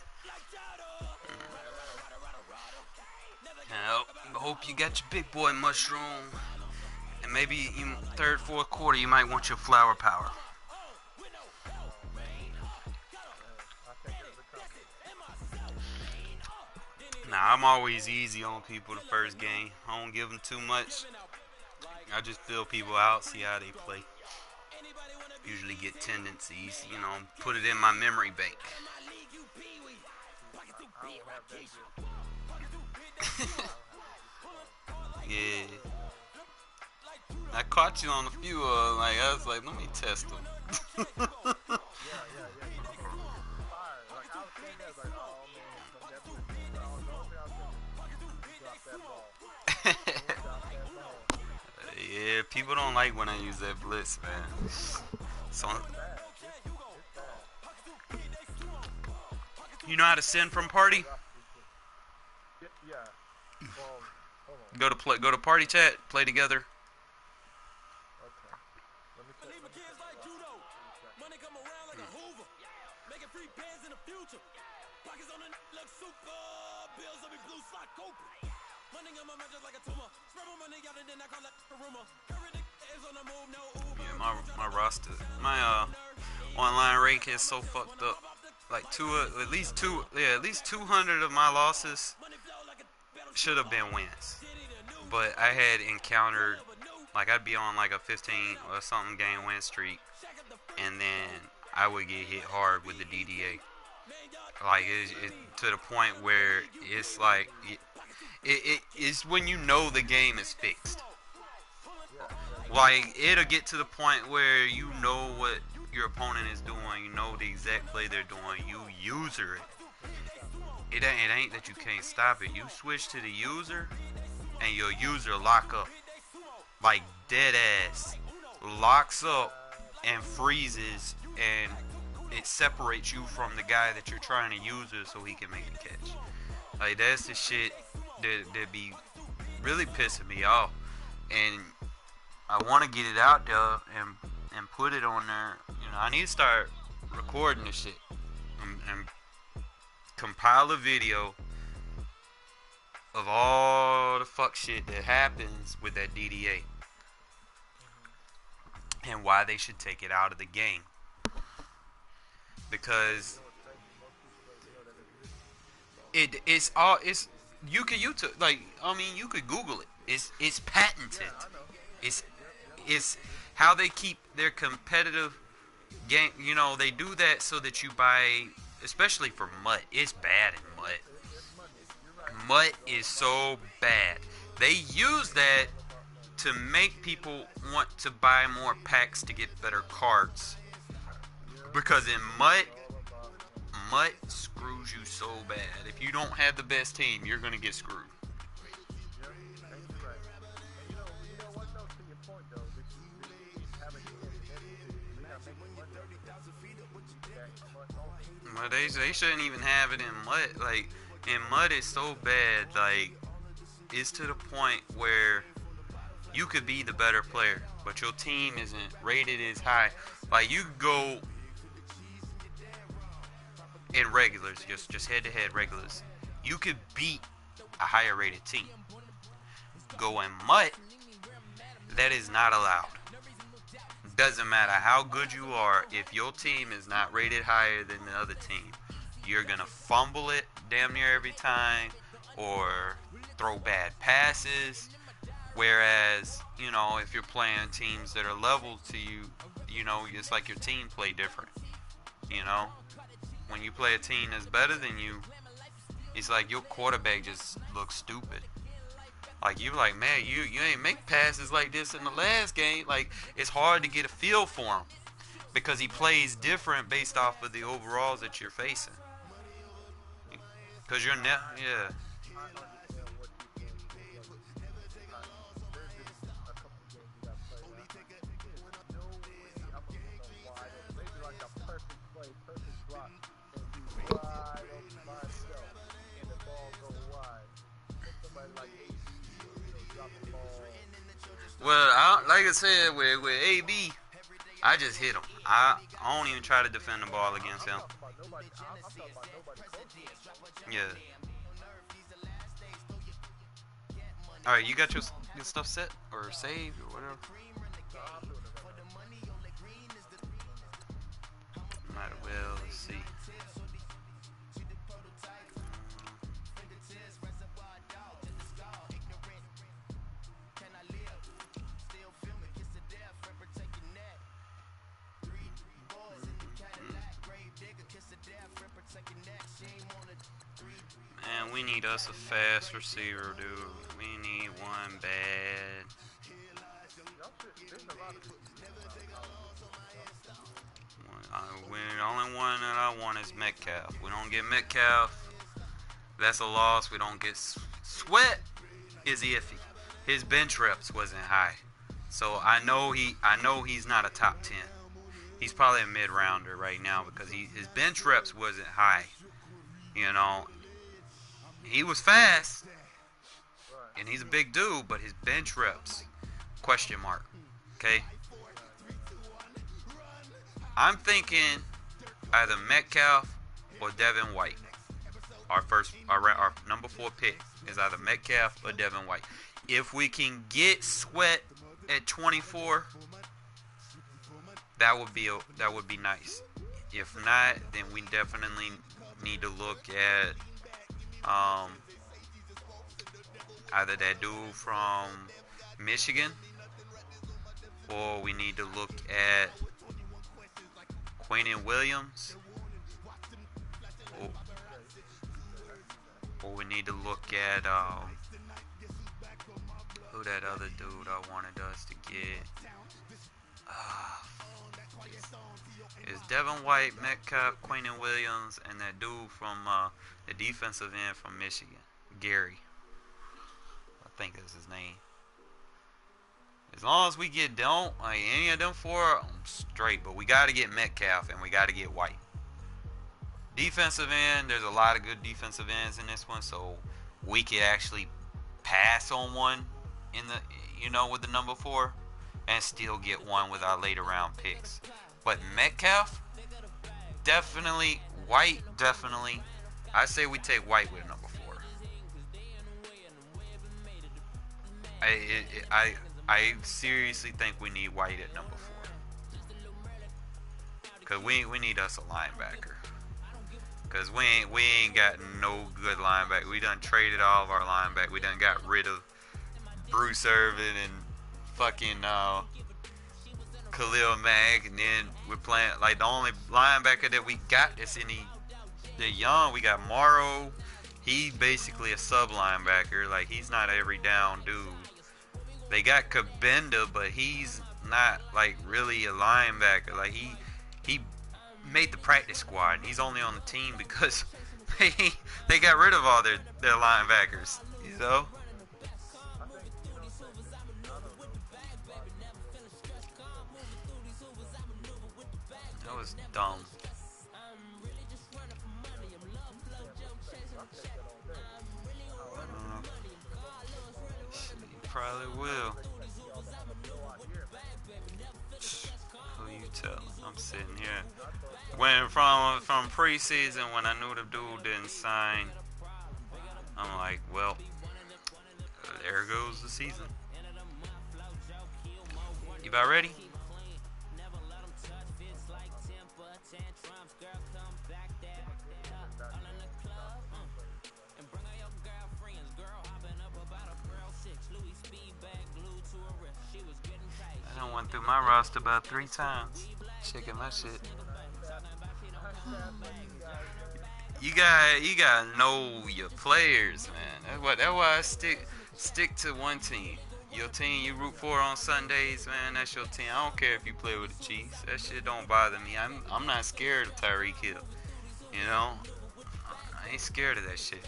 I hope you got your big boy mushroom, and maybe in third, fourth quarter you might want your flower power. Nah, I'm always easy on people the first game. I don't give them too much. I just fill people out, see how they play. Usually get tendencies, put it in my memory bank. Yeah. I caught you on a few I was like, let me test them. Yeah, people don't like when I use that blitz, man. So, you know how to send from party? Yeah. Go to party chat, play together. Okay. Let me check. Yeah, my roster, my online rank is so fucked up. Like at least 200 of my losses should have been wins. But I had encountered, like, I'd be on like a 15 or something game win streak, and then I would get hit hard with the DDA. Like, to the point where it's like, it's when you know the game is fixed. Like, it'll get to the point where you know what your opponent is doing, you know the exact play they're doing, you user it. It ain't that you can't stop it. You switch to the user, and your user lock up. Like, dead ass. Locks up and freezes, and it separates you from the guy that you're trying to use it so he can make a catch. Like, that's the shit that be really pissing me off. And I want to get it out there and put it on there. You know, I need to start recording this shit and compile a video of all the fuck shit that happens with that DDA and why they should take it out of the game. Because it's you could YouTube, like, I mean, you could Google it. It's patented. It's how they keep their competitive game. You know, they do that so that you buy, especially for MUT. It's bad in MUT. MUT is so bad. They use that to make people want to buy more packs to get better cards. Because in MUT screws you so bad. If you don't have the best team, you're gonna get screwed. Well, they shouldn't even have it in MUT. Like, in MUT, it's so bad. Like, it's to the point where you could be the better player, but your team isn't rated as high. Like, you could go in regulars, just head-to-head regulars. You could beat a higher rated team. Go in MUT, that is not allowed. Doesn't matter how good you are, if your team is not rated higher than the other team, you're gonna fumble it damn near every time, or throw bad passes. Whereas, you know, if you're playing teams that are level to you, you know, it's like your team play different. You know, when you play a team that's better than you, it's like your quarterback just looks stupid. Like, you're like, man, you ain't make passes like this in the last game. Like, it's hard to get a feel for him because he plays different based off of the overalls that you're facing. Because you're yeah. Well, like I said, with AB, I just hit him. I don't even try to defend the ball against him. Yeah. All right, you got your stuff set or saved or whatever? Might as well. Let's see. Man, we need us a fast receiver, dude. We need one bad. The only one that I want is Metcalf. We don't get Metcalf, that's a loss. We don't get Sweat is iffy. His bench reps wasn't high, so I know he's not a top 10. He's probably a mid-rounder right now because his bench reps wasn't high. You know, he was fast, and he's a big dude, but his bench reps, question mark. Okay? I'm thinking either Metcalf or Devin White. our number 4 pick is either Metcalf or Devin White. If we can get Sweat at 24, that would be nice. If not, then we definitely need to look at either that dude from Michigan, or we need to look at Quentin Williams, or we need to look at who that other dude I wanted us to get. Is Devin White, Metcalf, Quentin Williams, and that dude from the defensive end from Michigan, Gary. I think that's his name. As long as we get any of them 4, I'm straight. But we got to get Metcalf and we got to get White. Defensive end, there's a lot of good defensive ends in this one, so we could actually pass on one in the with the number 4 and still get one with our later round picks. But Metcalf, definitely. White, definitely. I say we take White with number 4. I seriously think we need White at number 4. Because we need us a linebacker. Because we ain't got no good linebacker. We done traded all of our linebackers. We done got rid of Bruce Irvin and fucking Khalil Mack. And then we're playing, like, the only linebacker that we got that's the young. We got Morrow. He's basically a sub linebacker. Like, he's not every down dude. They got Kabenda, but he's not, like, really a linebacker. Like, he made the practice squad, and he's only on the team because they got rid of all their linebackers, I think, that was dumb. You probably will. Who you telling? I'm sitting here. When from preseason, when I knew the dude didn't sign, I'm like, well, there goes the season. You about ready? I done went through my roster about 3 times, checking my shit. You gotta know your players, man. That's why I stick to one team. Your team you root for on Sundays, man. That's your team. I don't care if you play with the Chiefs. That shit don't bother me. I'm not scared of Tyreek Hill. You know, I ain't scared of that shit.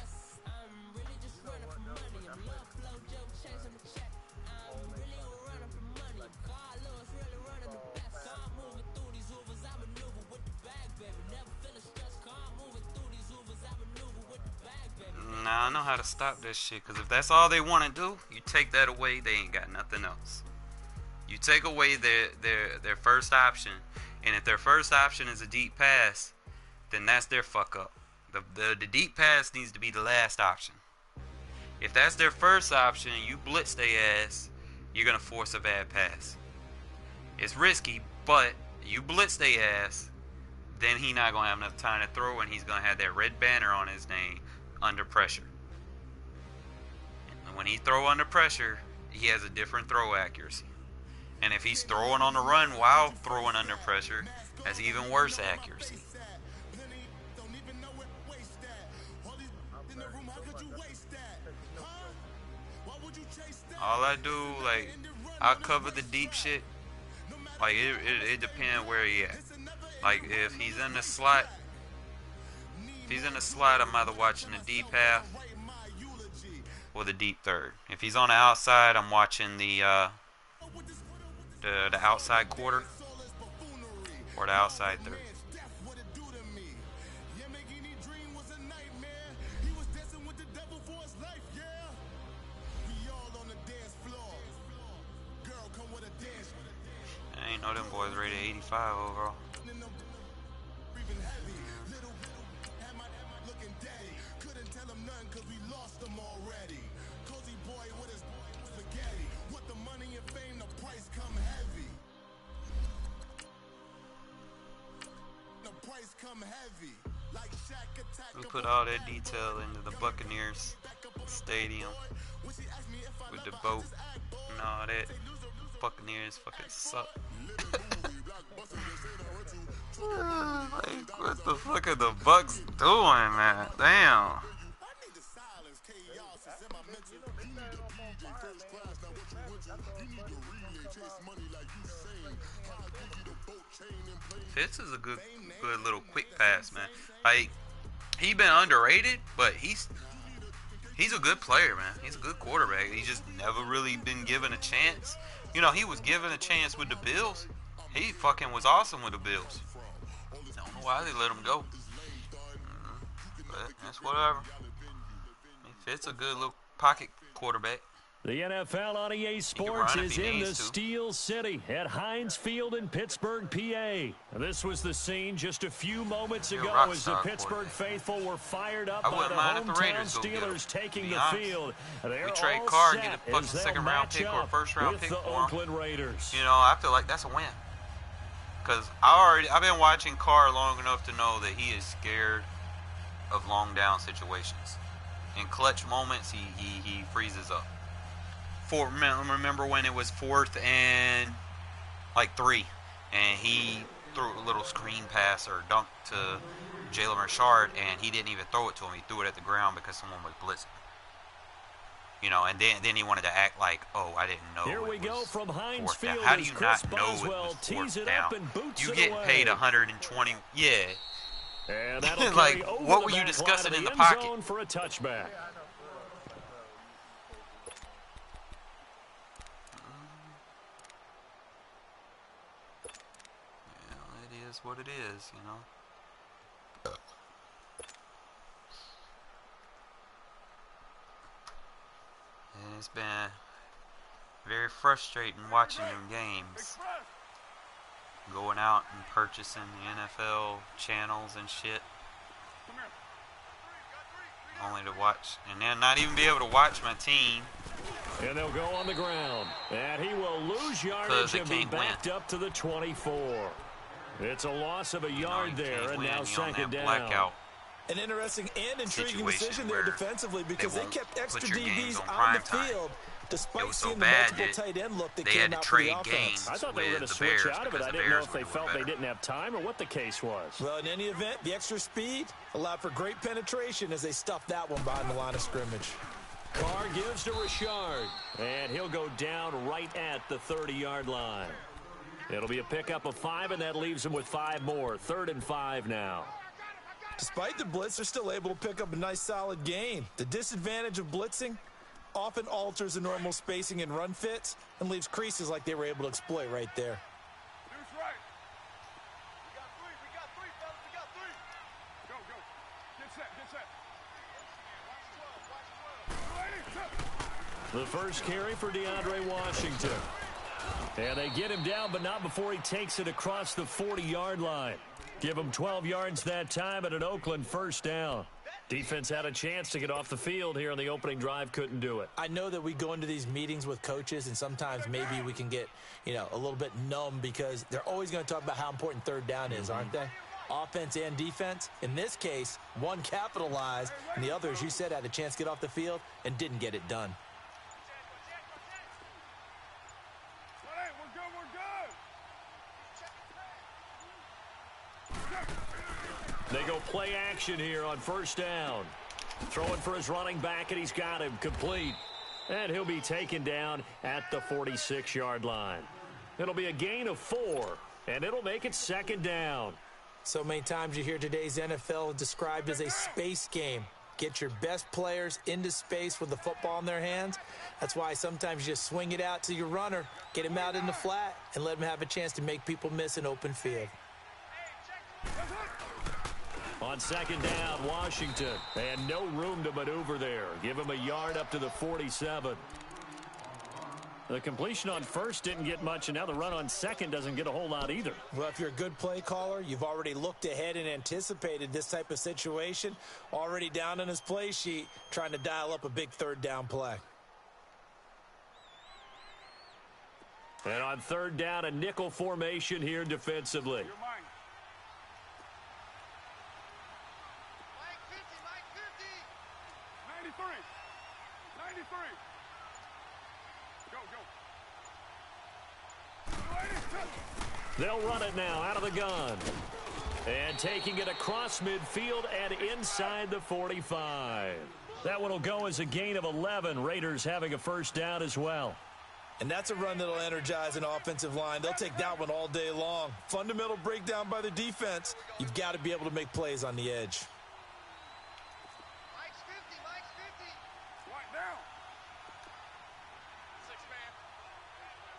Nah, I know how to stop that shit. Because if that's all they want to do, you take that away, they ain't got nothing else. You take away their first option, and if their first option is a deep pass, then that's their fuck up. The deep pass needs to be the last option. If that's their first option, you blitz their ass, you're going to force a bad pass. It's risky, but you blitz their ass, then he not going to have enough time to throw, and he's going to have that red banner on his name under pressure. And when he throw under pressure, he has a different throw accuracy. And if he's throwing on the run while throwing under pressure, that's even worse accuracy. All I do, like, I cover the deep shit. Like, it depends where he at. Like, if he's in the slot, I'm either watching the deep half or the deep third. If he's on the outside, I'm watching the outside quarter or the outside third. I ain't know them boys rated 85 overall. We put all that detail into the Buccaneers stadium with the boat and all that. Buccaneers fucking suck. Like, what the fuck are the Bucks doing, man? Damn. Fitz is a good little quick pass, man. Like, he been underrated, but he's a good player, man. He's a good quarterback. He's just never really been given a chance. You know, he was given a chance with the Bills. He fucking was awesome with the Bills. I don't know why they let him go. But that's whatever. He fits a good little pocket quarterback. The NFL on EA Sports is in the Steel City at Heinz Field in Pittsburgh, PA. This was the scene just a few moments ago as the Pittsburgh faithful were fired up by the hometown Steelers taking the field. We trade Carr, get a fucking second round pick or first round pick for him. You know, I feel like that's a win. Because I've been watching Carr long enough to know that he is scared of long down situations. In clutch moments, he freezes up. Remember when it was 4th and like 3, and he threw a little screen pass or dunk to Jalen Richard, and he didn't even throw it to him. He threw it at the ground because someone was blitzing. You know, and then he wanted to act like, oh, I didn't know. Here we go from Heinz Field. How do you not know it was 4th down? You get paid 120. Yeah. And that'll like, what were you discussing in the pocket? For a touchback. What it is, you know. And it's been very frustrating watching them games. Going out and purchasing the NFL channels and shit. Only to watch, and then not even be able to watch my team. And they'll go on the ground. And he will lose yardage and be backed up to the 24. It's a loss of a yard there, and now second down. Blackout. An interesting and intriguing decision there defensively because they kept extra DBs on the field despite seeing the multiple tight end look that came out for the offense. I thought they were going to switch out of it. I didn't know if they felt they didn't have time or what the case was. Well, in any event, the extra speed allowed for great penetration as they stuffed that one behind the line of scrimmage. Carr gives to Richard, and he'll go down right at the 30-yard line. It'll be a pickup of 5, and that leaves them with 5 more. 3rd and 5 now. Despite the blitz, they're still able to pick up a nice solid gain. The disadvantage of blitzing often alters the normal spacing and run fits and leaves creases like they were able to exploit right there. Dude's right. We got 3, fellas. We got 3. Go. Get set. The first carry for DeAndre Washington. And they get him down, but not before he takes it across the 40-yard line. Give him 12 yards that time and an Oakland first down. Defense had a chance to get off the field here on the opening drive, couldn't do it. I know that we go into these meetings with coaches, and sometimes maybe we can get, a little bit numb because they're always going to talk about how important 3rd down is, aren't they? Offense and defense. In this case, one capitalized, and the other, as you said, had a chance to get off the field and didn't get it done. They go play action here on first down. Throwing for his running back, and he's got him complete. And he'll be taken down at the 46-yard line. It'll be a gain of 4, and it'll make it 2nd down. So many times you hear today's NFL described as a space game. Get your best players into space with the football in their hands. That's why sometimes you just swing it out to your runner, get him out in the flat, and let him have a chance to make people miss an open field. On 2nd down, Washington, and no room to maneuver there. Give him a yard up to the 47. The completion on 1st didn't get much, and now the run on 2nd doesn't get a whole lot either. Well, if you're a good play caller, you've already looked ahead and anticipated this type of situation. Already down on his play sheet, trying to dial up a big 3rd down play. And on 3rd down, a nickel formation here defensively. three. Go. They'll run it now out of the gun. And taking it across midfield and inside the 45. That one will go as a gain of 11. Raiders having a first down as well. And that's a run that'll energize an offensive line. They'll take that one all day long. Fundamental breakdown by the defense. You've got to be able to make plays on the edge. Mike's 50, Mike's 50. Right down. 6-man.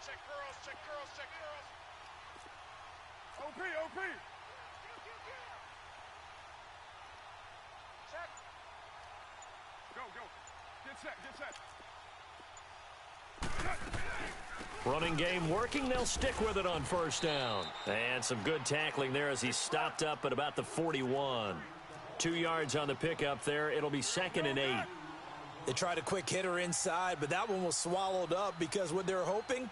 Check curls, check curls, check curls. OP, OP. Check. Go. Get set. Running game working. They'll stick with it on first down. And some good tackling there as he stopped up at about the 41. 2 yards on the pickup there. It'll be 2nd and 8. They tried a quick hitter inside, but that one was swallowed up because what they're hoping,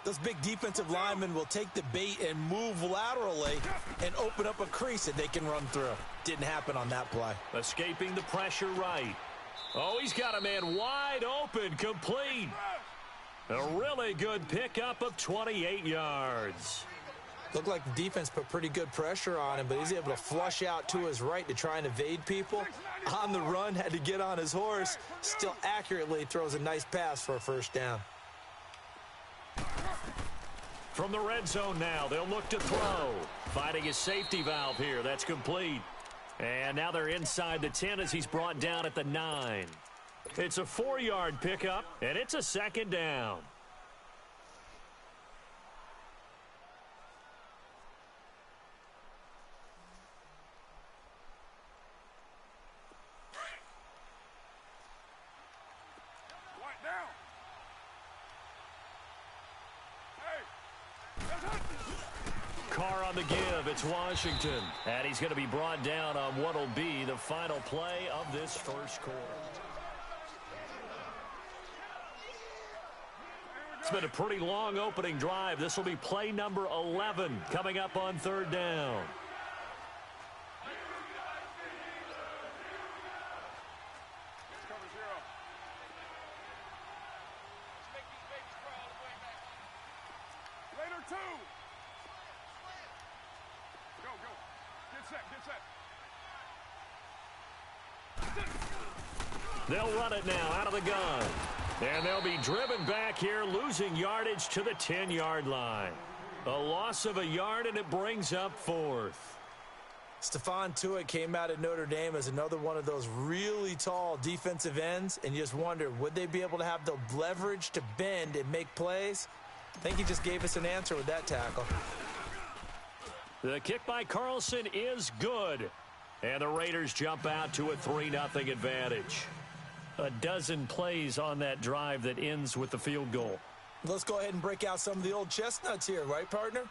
those big defensive linemen will take the bait and move laterally and open up a crease that they can run through. Didn't happen on that play. Escaping the pressure right. Oh, he's got a man wide open, complete. A really good pickup of 28 yards. Looked like the defense put pretty good pressure on him, but he's able to flush out to his right to try and evade people. On the run, had to get on his horse. Still accurately throws a nice pass for a first down. From the red zone now, they'll look to throw. Finding his safety valve here. That's complete. And now they're inside the 10 as he's brought down at the 9. It's a 4-yard pickup, and it's a 2nd down. Right down. Hey. Carr on the give. It's Washington. And he's going to be brought down on what will be the final play of this first quarter. It's been a pretty long opening drive. This will be play number 11 coming up on 3rd down. Cover 0. Let's make these babies crawl all the way back. Later 2. Go. Get set. They'll run it now out of the gun. And they'll be driven back here, losing yardage to the 10-yard line. A loss of a yard, and it brings up 4th. Stephon Tuitt came out of Notre Dame as another one of those really tall defensive ends, and you just wonder, would they be able to have the leverage to bend and make plays? I think he just gave us an answer with that tackle. The kick by Carlson is good. And the Raiders jump out to a 3-0 advantage. A dozen plays on that drive that ends with the field goal. Let's go ahead and break out some of the old chestnuts here, right, partner?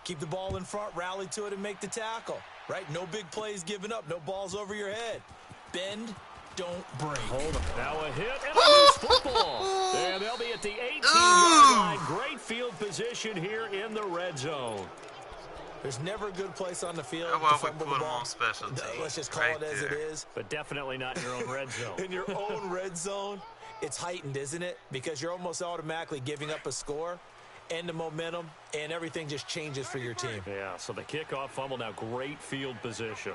Keep the ball in front, rally to it, and make the tackle, right? No big plays given up, no balls over your head. Bend, don't break. Hold on. Now a hit and a loose football. And they'll be at the 18-yard line. Great field position here in the red zone. There's never a good place on the field How to about we fumble put the him ball. on special teams? Let's just call right it as there. it is. But definitely not in your own red zone. In your own red zone, it's heightened, isn't it? Because you're almost automatically giving up a score and the momentum, and everything just changes for your team. Yeah, so the kickoff fumble now, great field position.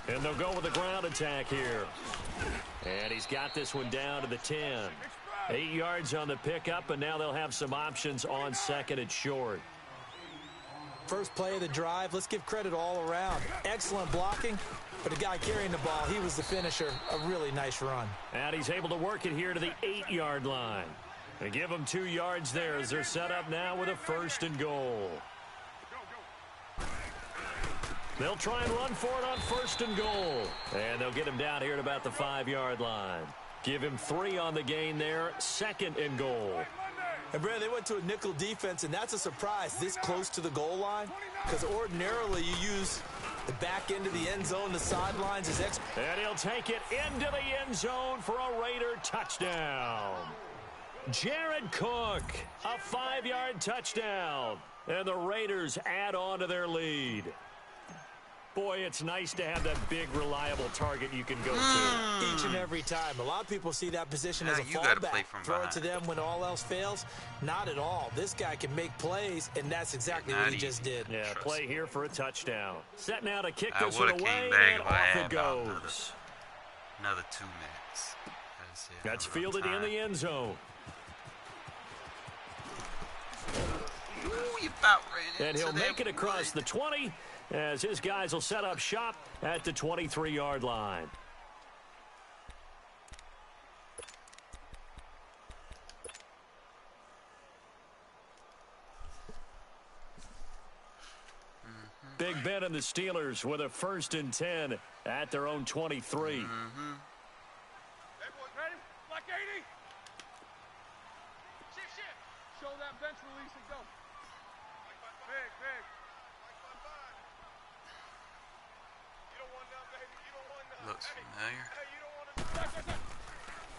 And they'll go with the ground attack here. And he's got this one down to the 10. 8 yards on the pickup, and now they'll have some options on 2nd and short. First play of the drive, let's give credit all around. Excellent blocking, but the guy carrying the ball, he was the finisher. A really nice run. And he's able to work it here to the 8-yard line. They give them 2 yards there as they're set up now with a 1st and goal. They'll try and run for it on 1st and goal. And they'll get him down here at about the 5-yard line. Give him 3 on the gain there, 2nd and goal. And, Brad, they went to a nickel defense, and that's a surprise this close to the goal line, because ordinarily you use the back end of the end zone, the sidelines as extra. And he'll take it into the end zone for a Raider touchdown. Jared Cook, a 5-yard touchdown. And the Raiders add on to their lead. Boy, it's nice to have that big, reliable target you can go to. Each and every time. A lot of people see that position as a you gotta play fallback. from Throw it to behind. them when all else fails. Not at all. This guy can make plays, and that's exactly what he just did. Yeah, Trust play me. here for a touchdown. Set now to kick I this one would've away, came back and if I off had it about goes. Another 2 minutes. That's fielded in the end zone. Ooh, you about ran And into he'll make that it across wood. the 20 as his guys will set up shop at the 23-yard line. Big Ben and the Steelers with a 1st and 10 at their own 23. Hey, boys, ready? Black 80. Shift. Show that bench release and go. Big. You don't want none, baby. You don't want none. Looks familiar. Hey, you don't want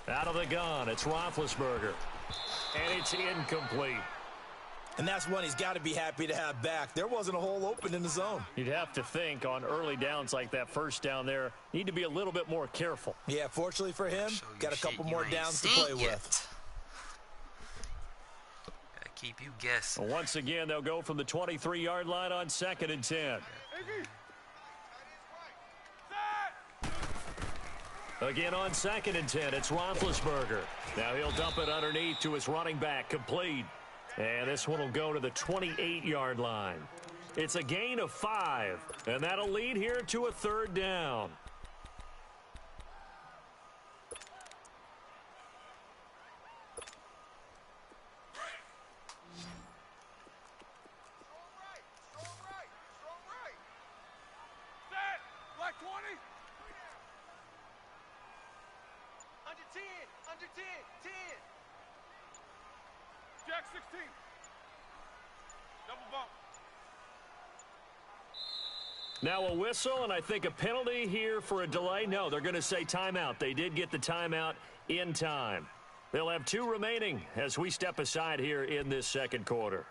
to. Out of the gun, it's Roethlisberger. And it's incomplete. And that's one he's got to be happy to have back. There wasn't a hole open in the zone. You'd have to think on early downs like that first down there, need to be a little bit more careful. Yeah, fortunately for him, Show you got a shit couple you more ain't downs to seen play yet. with. Gotta keep you guessing. Once again, they'll go from the 23-yard line on 2nd and 10. Again on 2nd and 10, it's Roethlisberger. Now he'll dump it underneath to his running back, complete. And this one will go to the 28-yard line. It's a gain of 5, and that'll lead here to a 3rd down. Strong right. Set. Black 20. Under 10. 10. Jack 16. Double bump. Now a whistle, and I think a penalty here for a delay. No, they're going to say timeout. They did get the timeout in time. They'll have 2 remaining as we step aside here in this 2nd quarter.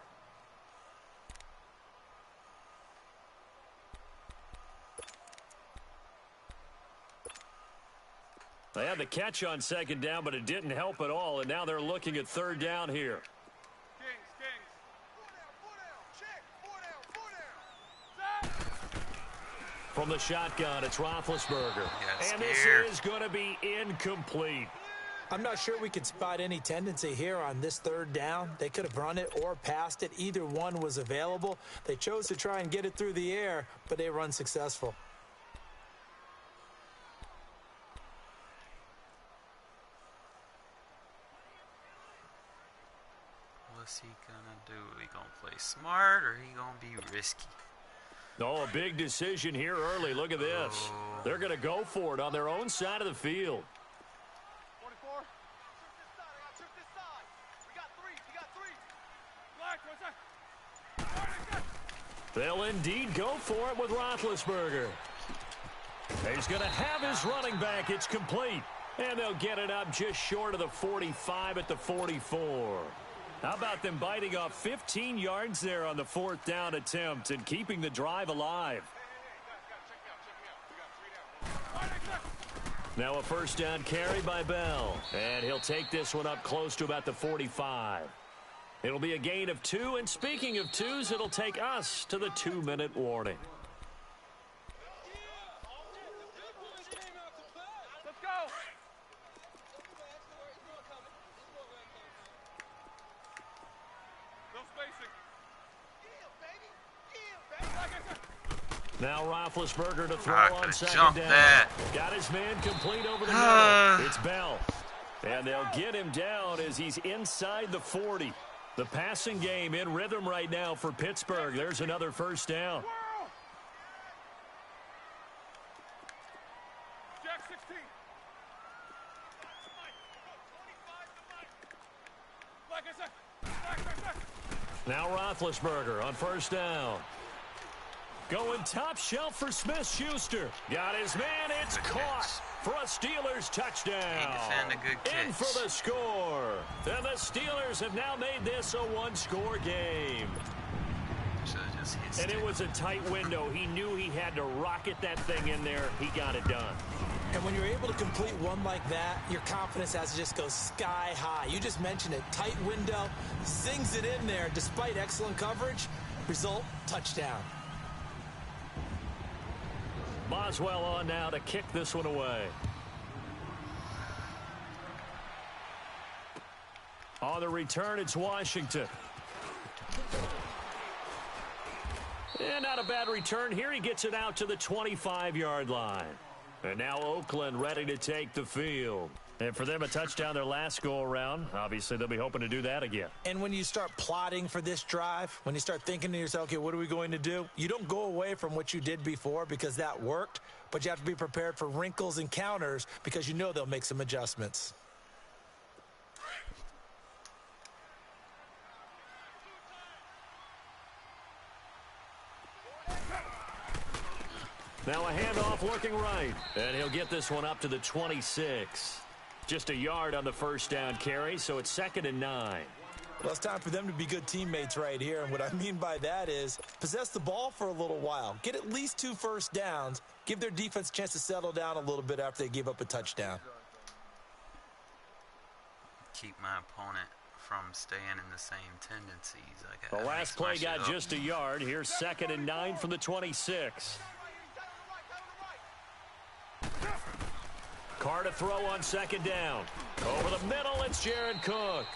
They had the catch on 2nd down, but it didn't help at all, and now they're looking at 3rd down here. Kings. 4 down. Check. 4 down. Set. From the shotgun, it's Roethlisberger. Yeah, And this scared. is going to be incomplete. I'm not sure we could spot any tendency here on this 3rd down. They could have run it or passed it. Either one was available. They chose to try and get it through the air, but they were unsuccessful. What's he gonna do? He gonna play smart or he gonna be risky? Oh, a big decision here early. Look at this. Oh. They're going to go for it on their own side of the field. 44. Shoot this side. We got 3. You got 3. Black, what's that? They'll indeed go for it with Roethlisberger. He's going to have his running back. It's complete. And they'll get it up just short of the 45 at the 44. How about them biting off 15 yards there on the 4th down attempt and keeping the drive alive? Now a 1st down carry by Bell. And he'll take this one up close to about the 45. It'll be a gain of 2. And speaking of 2s, it'll take us to the 2-minute warning. Let's go. No spacing. Now Roethlisberger to throw I on could've 2nd jumped down. that. Got his man complete over the middle. It's Bell. And they'll get him down as he's inside the 40. The passing game in rhythm right now for Pittsburgh. There's another 1st down. Jack 16. Black, Now Roethlisberger on 1st down. Going top shelf for Smith-Schuster. Got his man. It's Good caught catch. for a Steelers touchdown. He defended a good In catch. for the score. And the Steelers have now made this a 1-score game. Should've just hit And stick. it was a tight window. He knew he had to rocket that thing in there. He got it done. And when you're able to complete one like that, your confidence has to just go sky high. You just mentioned it. Tight window, zings it in there despite excellent coverage. Result, touchdown. Boswell on now to kick this one away. On the return, it's Washington. And not a bad return here. He gets it out to the 25-yard line. And now Oakland ready to take the field. And for them, a touchdown their last go-around. Obviously, they'll be hoping to do that again. And when you start plotting for this drive, when you start thinking to yourself, okay, what are we going to do? You don't go away from what you did before because that worked, but you have to be prepared for wrinkles and counters because you know they'll make some adjustments. Now a handoff looking right. And he'll get this one up to the 26. Just a yard on the first down carry, so it's 2nd and 9. Well, it's time for them to be good teammates right here. And what I mean by that is possess the ball for a little while. Get at least 2 first downs. Give their defense a chance to settle down a little bit after they give up a touchdown. Keep my opponent from staying in the same tendencies. The last play got just a yard. Here's 2nd and 9 from the 26. Carr to throw on 2nd down. Over the middle, it's Jared Cook.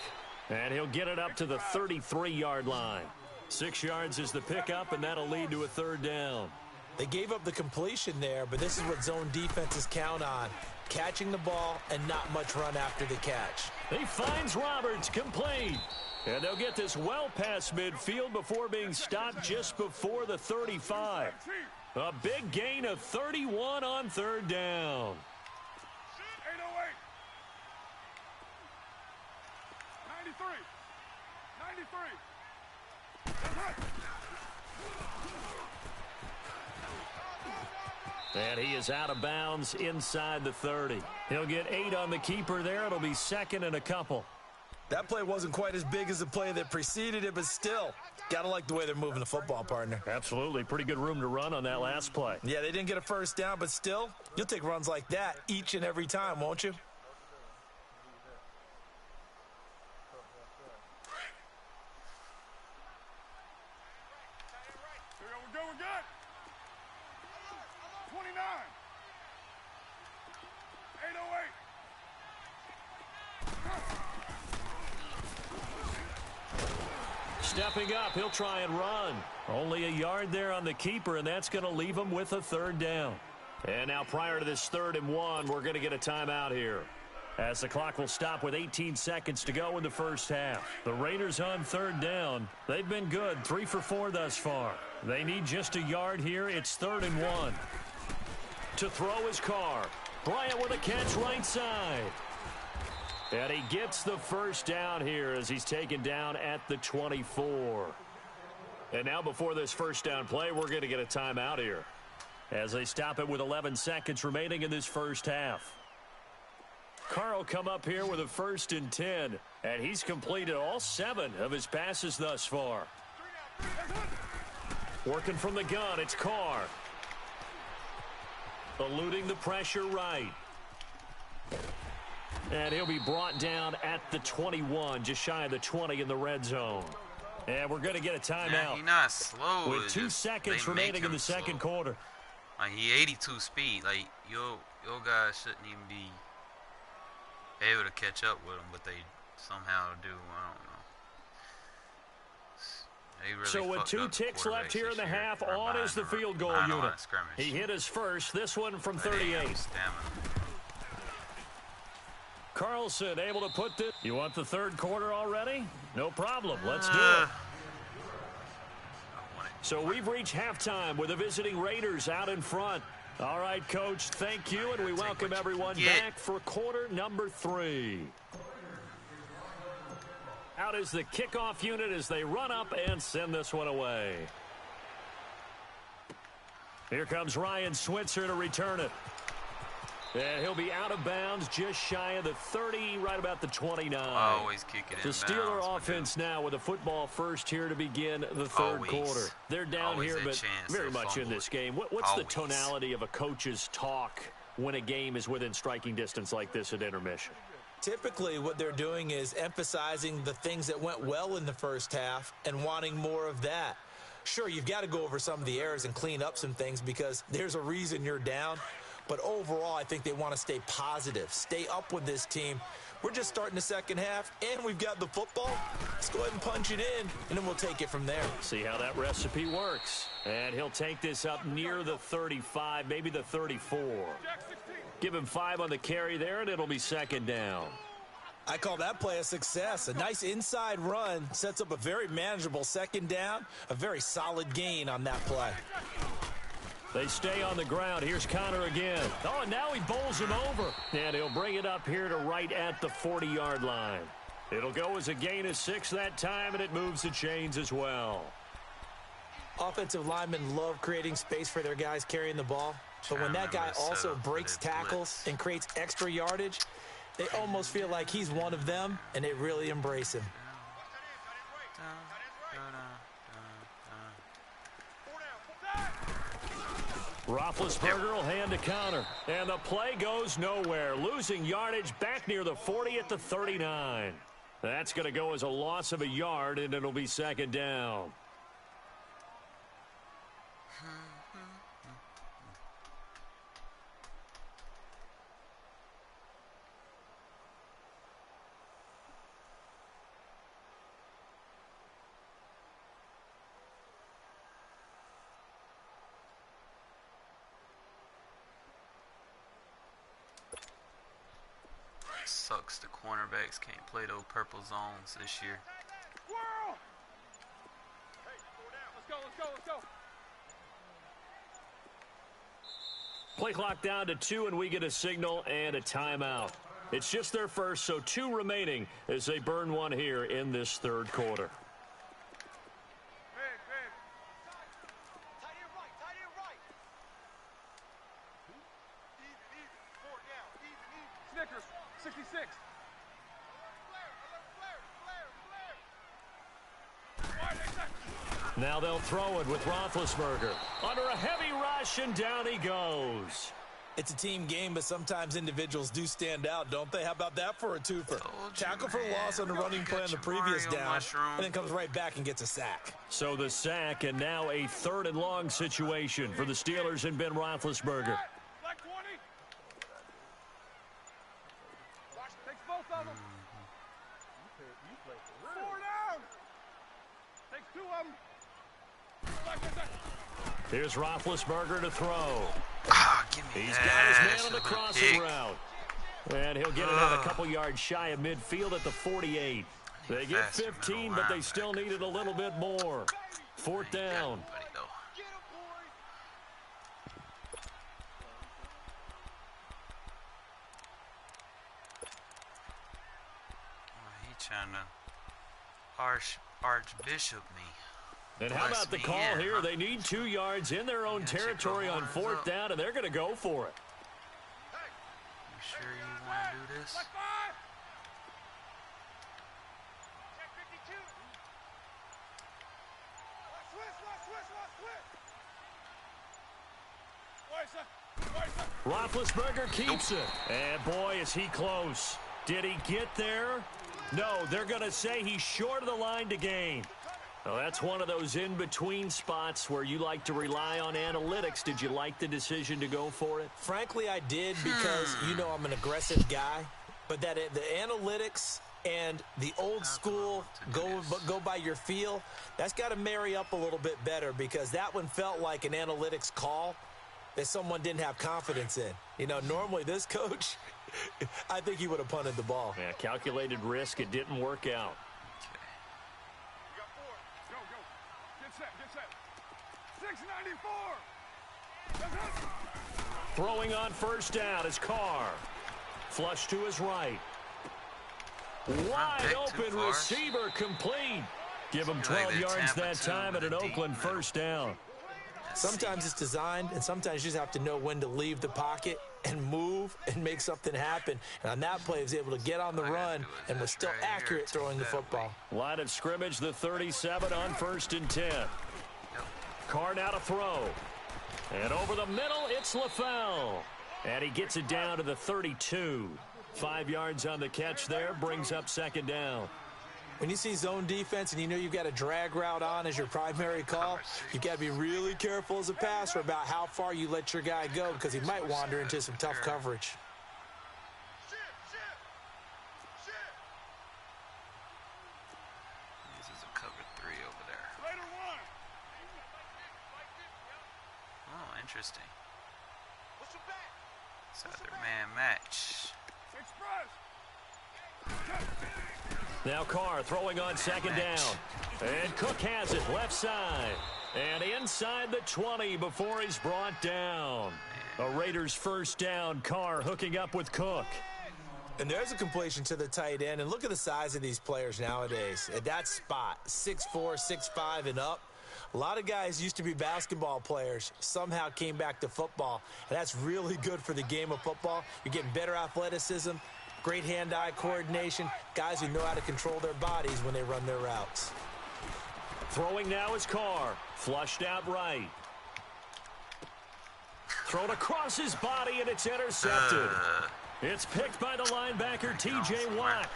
And he'll get it up to the 33-yard line. 6 yards is the pickup, and that'll lead to a 3rd down. They gave up the completion there, but this is what zone defenses count on. Catching the ball and not much run after the catch. He finds Roberts, complete. And they'll get this well past midfield before being stopped just before the 35. A big gain of 31 on 3rd down. 808. 93. 93. And he is out of bounds inside the 30. He'll get 8 on the keeper there. It'll be 2nd and a couple. That play wasn't quite as big as the play that preceded it, but still, gotta like the way they're moving the football, partner. Absolutely. Pretty good room to run on that last play. Yeah, they didn't get a first down, but still, you'll take runs like that each and every time, won't you? We're good. 29. 808. Stepping up, he'll try and run. Only a yard there on the keeper, and that's going to leave him with a 3rd down. And now prior to this 3rd and 1, we're going to get a timeout here, as the clock will stop with 18 seconds to go in the first half. The Raiders on 3rd down. They've been good, 3 for 4 thus far. They need just a yard here. It's 3rd and 1. To throw his Carr. Bryant with a catch right side. And he gets the first down here as he's taken down at the 24. And now before this first down play, we're going to get a timeout here, as they stop it with 11 seconds remaining in this first half. Carr will come up here with a 1st and 10, and he's completed all 7 of his passes thus far. Working from the gun, it's Carr. Eluding the pressure right. And he'll be brought down at the 21, just shy of the 20 in the red zone. And we're going to get a timeout. Yeah, he's not slow. With 2 seconds remaining in the second quarter. Like, he 82 speed. Like, your guys shouldn't even be able to catch up with him, but they somehow do. I don't know. They really so with 2 ticks left here in the half, on is the field goal unit. He hit his first, this one from 38. Carlson able to put this. You want the 3rd quarter already? No problem. Let's do it. So we've reached halftime with the visiting Raiders out in front. All right, Coach, thank you, and we welcome everyone back for quarter number 3. Out is the kickoff unit as they run up and send this one away. Here comes Ryan Switzer to return it. And he'll be out of bounds just shy of the 30, right about the 29. Always kick it in The Steeler bounds, offense now with the football first here to begin the third quarter. They're down Always here, a but chance very to much in fumble this it. game. What's the Always. tonality of a coach's talk when a game is within striking distance like this at intermission? Typically, what they're doing is emphasizing the things that went well in the first half and wanting more of that. Sure, you've got to go over some of the errors and clean up some things because there's a reason you're down. But overall, I think they want to stay positive, stay up with this team. We're just starting the second half, and we've got the football. Let's go ahead and punch it in, and then we'll take it from there. See how that recipe works. And he'll take this up near the 35, maybe the 34. Give him 5 on the carry there, and it'll be second down. I call that play a success. A nice inside run sets up a very manageable second down, a very solid gain on that play. They stay on the ground. Here's Connor again. Oh, and now he bowls him over. And he'll bring it up here to right at the 40-yard line. It'll go as a gain of 6 that time, and it moves the chains as well. Offensive linemen love creating space for their guys carrying the ball. But when that guy also breaks tackles and creates extra yardage, they almost feel like he's one of them, and they really embrace him. Roethlisberger will hand to Connor. And the play goes nowhere. Losing yardage back near the 40 at the 39. That's going to go as a loss of a yard, and it'll be second down. Sucks the cornerbacks can't play those purple zones this year. Squirrel! Hey, let's go. Play clock down to 2, and we get a signal and a timeout. It's just their first, so 2 remaining as they burn one here in this third quarter. Big. Tight end right. Even. 4 down. Even. Snickers, 66. Now they'll throw it with Roethlisberger. Under a heavy rush, and down he goes. It's a team game, but sometimes individuals do stand out, don't they? How about that for a twofer? Tackle for loss on the running play on the previous down, and then comes right back and gets a sack. So the sack, and now a 3rd and long situation for the Steelers and Ben Roethlisberger. Black 20. Takes both of them. 4 down. Takes 2 of them. Here's Roethlisberger to throw. Give me He's that. got his man on the crossing route. And he'll get it out a couple yards shy of midfield at the 48. They get 15, but they still needed a little bit more. 4th down. He trying to Archbishop me. And how about the call here? They need 2 yards in their own territory on 4th down, and they're going to go for it. You sure you want to do this? Black 5. Check 52. Roethlisberger keeps it. And boy, is he close. Did he get there? No, they're going to say he's short of the line to gain. Well, that's one of those in-between spots where you like to rely on analytics. Did you like the decision to go for it? Frankly, I did because, you know, I'm an aggressive guy. But that the analytics and the old school go by your feel, that's got to marry up a little bit better because that one felt like an analytics call that someone didn't have confidence in. You know, normally this coach, I think he would have punted the ball. Yeah, calculated risk. It didn't work out. Get set. 694. Throwing on 1st down is Carr. Flush to his right. Wide open receiver complete. Give him 12 yards that time at an Oakland 1st down. Sometimes it's designed, and sometimes you just have to know when to leave the pocket and move and make something happen. And on that play, he was able to get on the run and was still accurate throwing the football. Line of scrimmage, the 37 on 1st and 10. Carr now to throw. And over the middle, it's LaFell. And he gets it down to the 32. 5 yards on the catch there, brings up 2nd down. When you see zone defense and you know you've got a drag route on as your primary call, you've got to be really careful as a passer about how far you let your guy go because he might wander into some tough coverage. This is a cover 3 over there. Oh, interesting. It's other man match. Now Carr throwing on 2nd down. And Cook has it left side. And inside the 20 before he's brought down. A Raiders 1st down. Carr hooking up with Cook. And there's a completion to the tight end. And look at the size of these players nowadays. At that spot, 6'4", 6'5", and up. A lot of guys used to be basketball players, somehow came back to football. And that's really good for the game of football. You're getting better athleticism, great hand-eye coordination, guys who know how to control their bodies when they run their routes. Throwing now is Carr. Flushed out right. Thrown across his body, and it's intercepted. It's picked by the linebacker, T.J. Watt.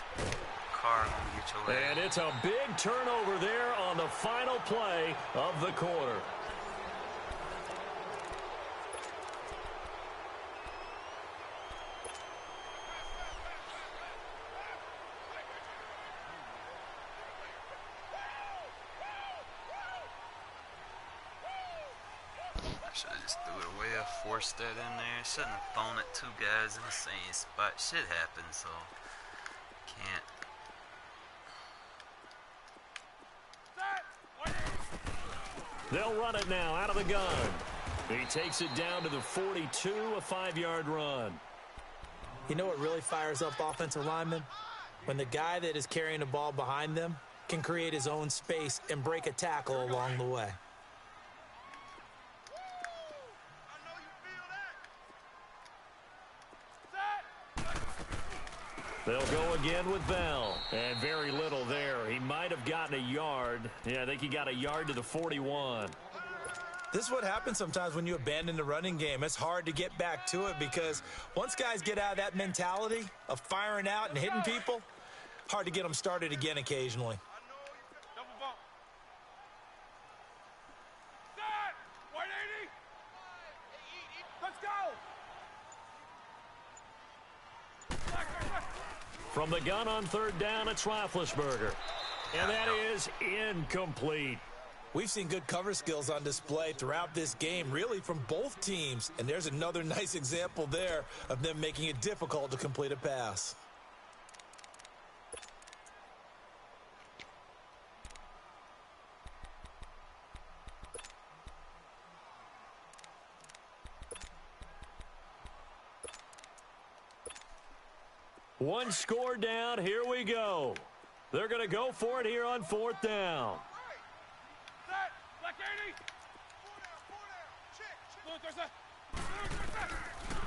Carr, get your leg. And it's a big turnover there on the final play of the quarter. Should have just threw it away. I forced that in there. Shouldn't have thrown it 2 guys in the same spot. Shit happens, so can't. They'll run it now out of the gun. He takes it down to the 42, a 5-yard run. You know what really fires up offensive linemen? When the guy that is carrying the ball behind them can create his own space and break a tackle along the way. They'll go again with Bell. And very little there. He might have gotten a yard. Yeah, I think he got a yard to the 41. This is what happens sometimes when you abandon the running game. It's hard to get back to it because once guys get out of that mentality of firing out and hitting people, hard to get them started again occasionally. Double bump. Set! 180! Let's go! From the gun on 3rd down, it's Roethlisberger. And that is incomplete. We've seen good cover skills on display throughout this game, really from both teams. And there's another nice example there of them making it difficult to complete a pass. One score down. Here we go. They're going to go for it here on 4th down. Set! Black 80!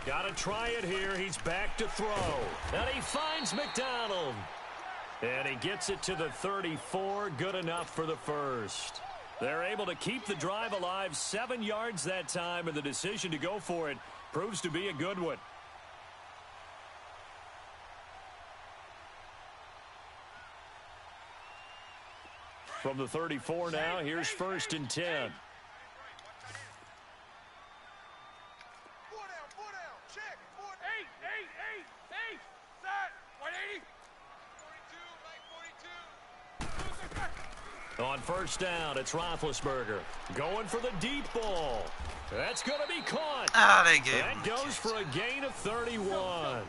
Got to try it here. He's back to throw. And he finds McDonald. And he gets it to the 34. Good enough for the first. They're able to keep the drive alive. 7 yards that time, and the decision to go for it proves to be a good one. From the 34 now, here's 1st and 10. 4 down, 4 down, check, 4 down. 8! Set! 180! 42, like 42. On 1st down, it's Roethlisberger. Going for the deep ball. That's going to be caught. They gave That goes for a gain of 31.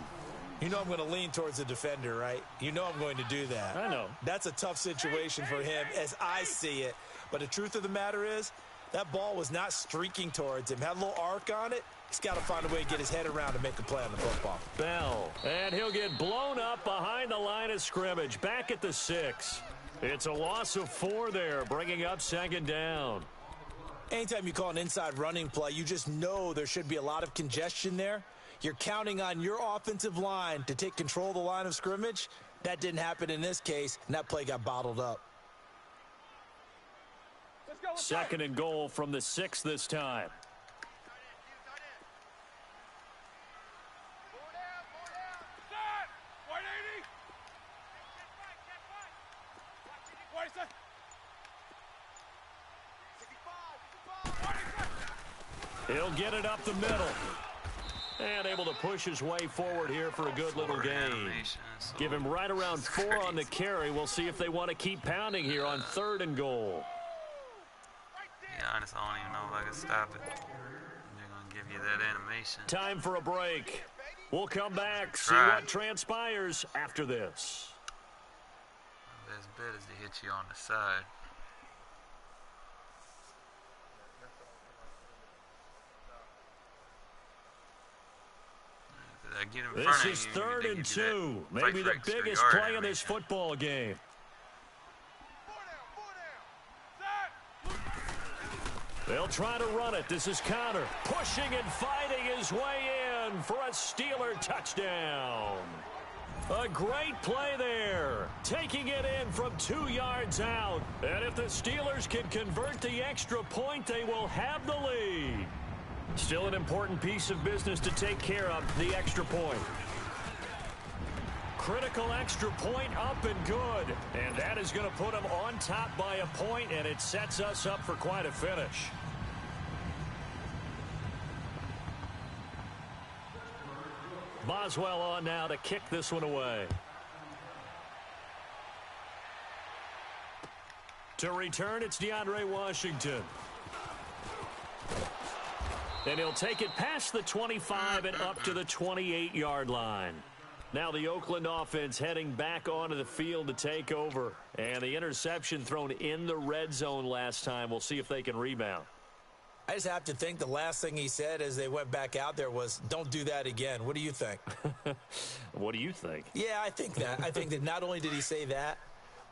You know I'm going to lean towards the defender, right? You know I'm going to do that. I know. That's a tough situation for him as I see it. But the truth of the matter is, that ball was not streaking towards him. Had a little arc on it. He's got to find a way to get his head around and make a play on the football. Bell. And he'll get blown up behind the line of scrimmage. Back at the 6. It's a loss of 4 there, bringing up 2nd down. Anytime you call an inside running play, you just know there should be a lot of congestion there. You're counting on your offensive line to take control of the line of scrimmage. That didn't happen in this case, and that play got bottled up. Second and goal from the 6 this time. He'll get it up the middle. And able to push his way forward here for a good little gain. Give him right around 4 on the carry. We'll see if they want to keep pounding here on 3rd and goal. To be honest, I don't even know if I can stop it. They're going to give you that animation. Time for a break. We'll come back, see what transpires after this. My best bet is to hit you on the side. This is 3rd and 2. Maybe the biggest play in this football game. They'll try to run it. This is Connor pushing and fighting his way in for a Steeler touchdown. A great play there. Taking it in from 2 yards out. And if the Steelers can convert the extra point, they will have the lead. Still an important piece of business to take care of, the extra point. Critical extra point up and good. And that is going to put them on top by a point, and it sets us up for quite a finish. Boswell on now to kick this one away. To return, it's DeAndre Washington. And he'll take it past the 25 and up to the 28-yard line. Now the Oakland offense heading back onto the field to take over. And the interception thrown in the red zone last time. We'll see if they can rebound. I just have to think the last thing he said as they went back out there was, don't do that again. What do you think? What do you think? Yeah, I think that. I think that not only did he say that,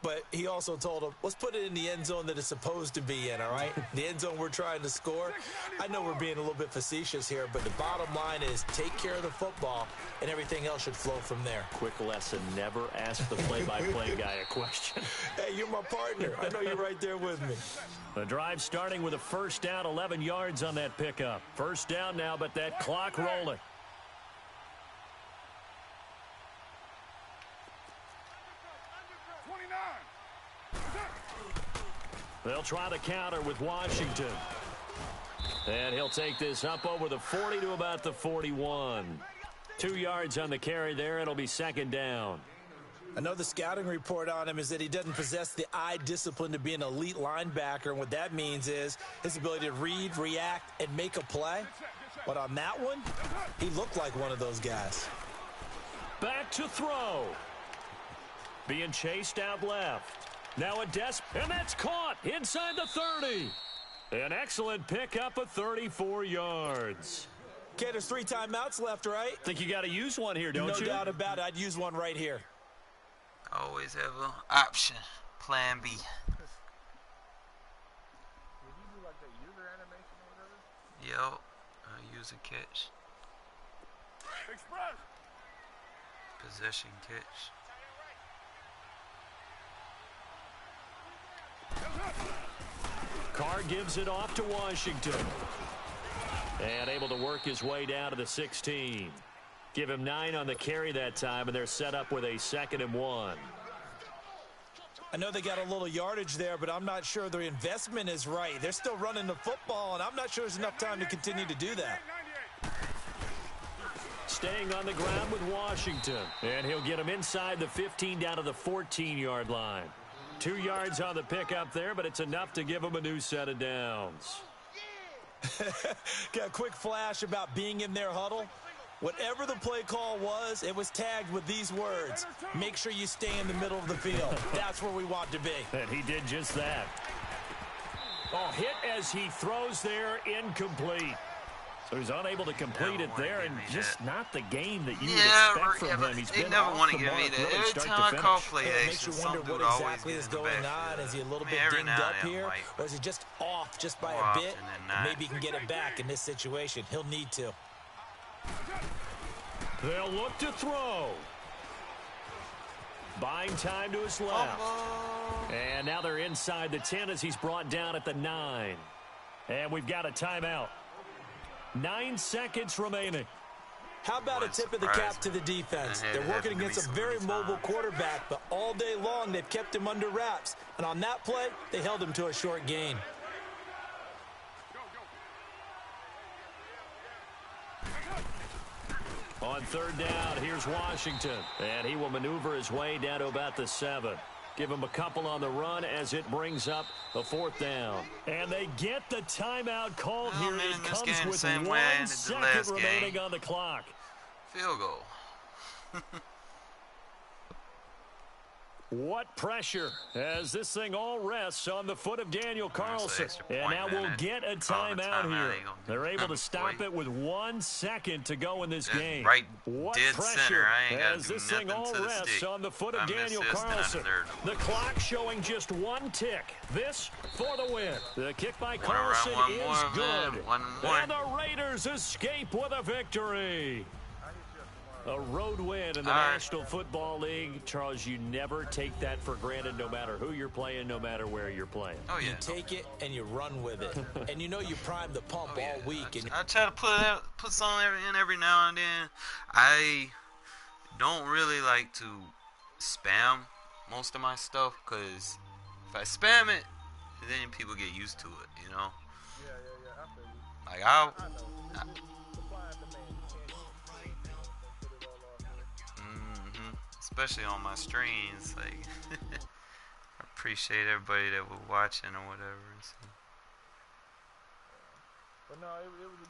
but he also told him, let's put it in the end zone that it's supposed to be in, all right? The end zone we're trying to score. I know we're being a little bit facetious here, but the bottom line is take care of the football, and everything else should flow from there. Quick lesson, never ask the play-by-play guy a question. Hey, you're my partner. I know you're right there with me. The drive starting with a first down, 11 yards on that pickup. First down now, but that clock rolling. They'll try to counter with Washington. And he'll take this up over the 40 to about the 41. 2 yards on the carry there. It'll be second down. I know the scouting report on him is that he doesn't possess the eye discipline to be an elite linebacker. And what that means is his ability to read, react, and make a play. But on that one, he looked like one of those guys. Back to throw. Being chased out left. Now a and that's caught inside the 30. An excellent pickup of 34 yards. Okay, there's 3 timeouts left, right? Think you got to use one here, don't you? No doubt about it. I'd use one right here. Always have an option. Plan B. Did you do like that user animation or whatever? Yo, use a catch. Express. Possession catch. Carr gives it off to Washington. And able to work his way down to the 16. Give him 9 on the carry that time, and they're set up with a 2nd and 1. I know they got a little yardage there, but I'm not sure their investment is right. They're still running the football, and I'm not sure there's enough time to continue to do that. Staying on the ground with Washington. And he'll get him inside the 15 down to the 14-yard line. 2 yards on the pickup there, but it's enough to give him a new set of downs. Got a quick flash about being in their huddle. Whatever the play call was, it was tagged with these words. Make sure you stay in the middle of the field. That's where we want to be. And he did just that. Oh, hit as he throws there, incomplete. Who's unable to complete it there, and just not the game that you would Yeah, expect from him. He's they been never off want the to give me mark that. really Every start time to I finish. call play It makes action, you wonder some dude what always exactly get is in the going on. backfield. Is he a little I bit mean, every dinged now up and then here, might, or is he just off just by more a bit? often than not. Maybe he can get it back in this situation. He'll need to. They'll look to throw. Buying time to his left. And now they're inside the 10 as he's brought down at the 9. And we've got a timeout. 9 seconds remaining. How about a tip of the cap to the defense? They're working against a very mobile quarterback, but all day long they've kept him under wraps. And on that play, they held him to a short gain. On third down, here's Washington. And he will maneuver his way down to about the 7. Give him a couple on the run as it brings up a 4th down. And they get the timeout called here. Man, It in this comes game, with same way 1 I ended the second last remaining game. on the clock. Field goal. What pressure as this thing all rests on the foot of Daniel Carlson. And now we'll get a timeout here. They're able to stop it with 1 second to go in this game. Right, What dead pressure center. I ain't got as to do this thing nothing all to the rests stick. on the foot of I missed Daniel this, then I Carlson. deserved it. The clock showing just 1 tick. This for the win. The kick by Wanna Carlson run one is more, good. man? One more. And the Raiders escape with a victory. A road win in the National Football League. Charles, you never take that for granted no matter who you're playing, no matter where you're playing. Oh, yeah. You take it and you run with it. And you know you prime the pump all week. And I try to put something in every now and then. I don't really like to spam most of my stuff, because if I spam it, then people get used to it, you know? Yeah, I feel you. Like, I know. Supply and demand. You can't put it all off there. especially on my streams, like, I appreciate everybody that was watching or whatever. So. But no, it was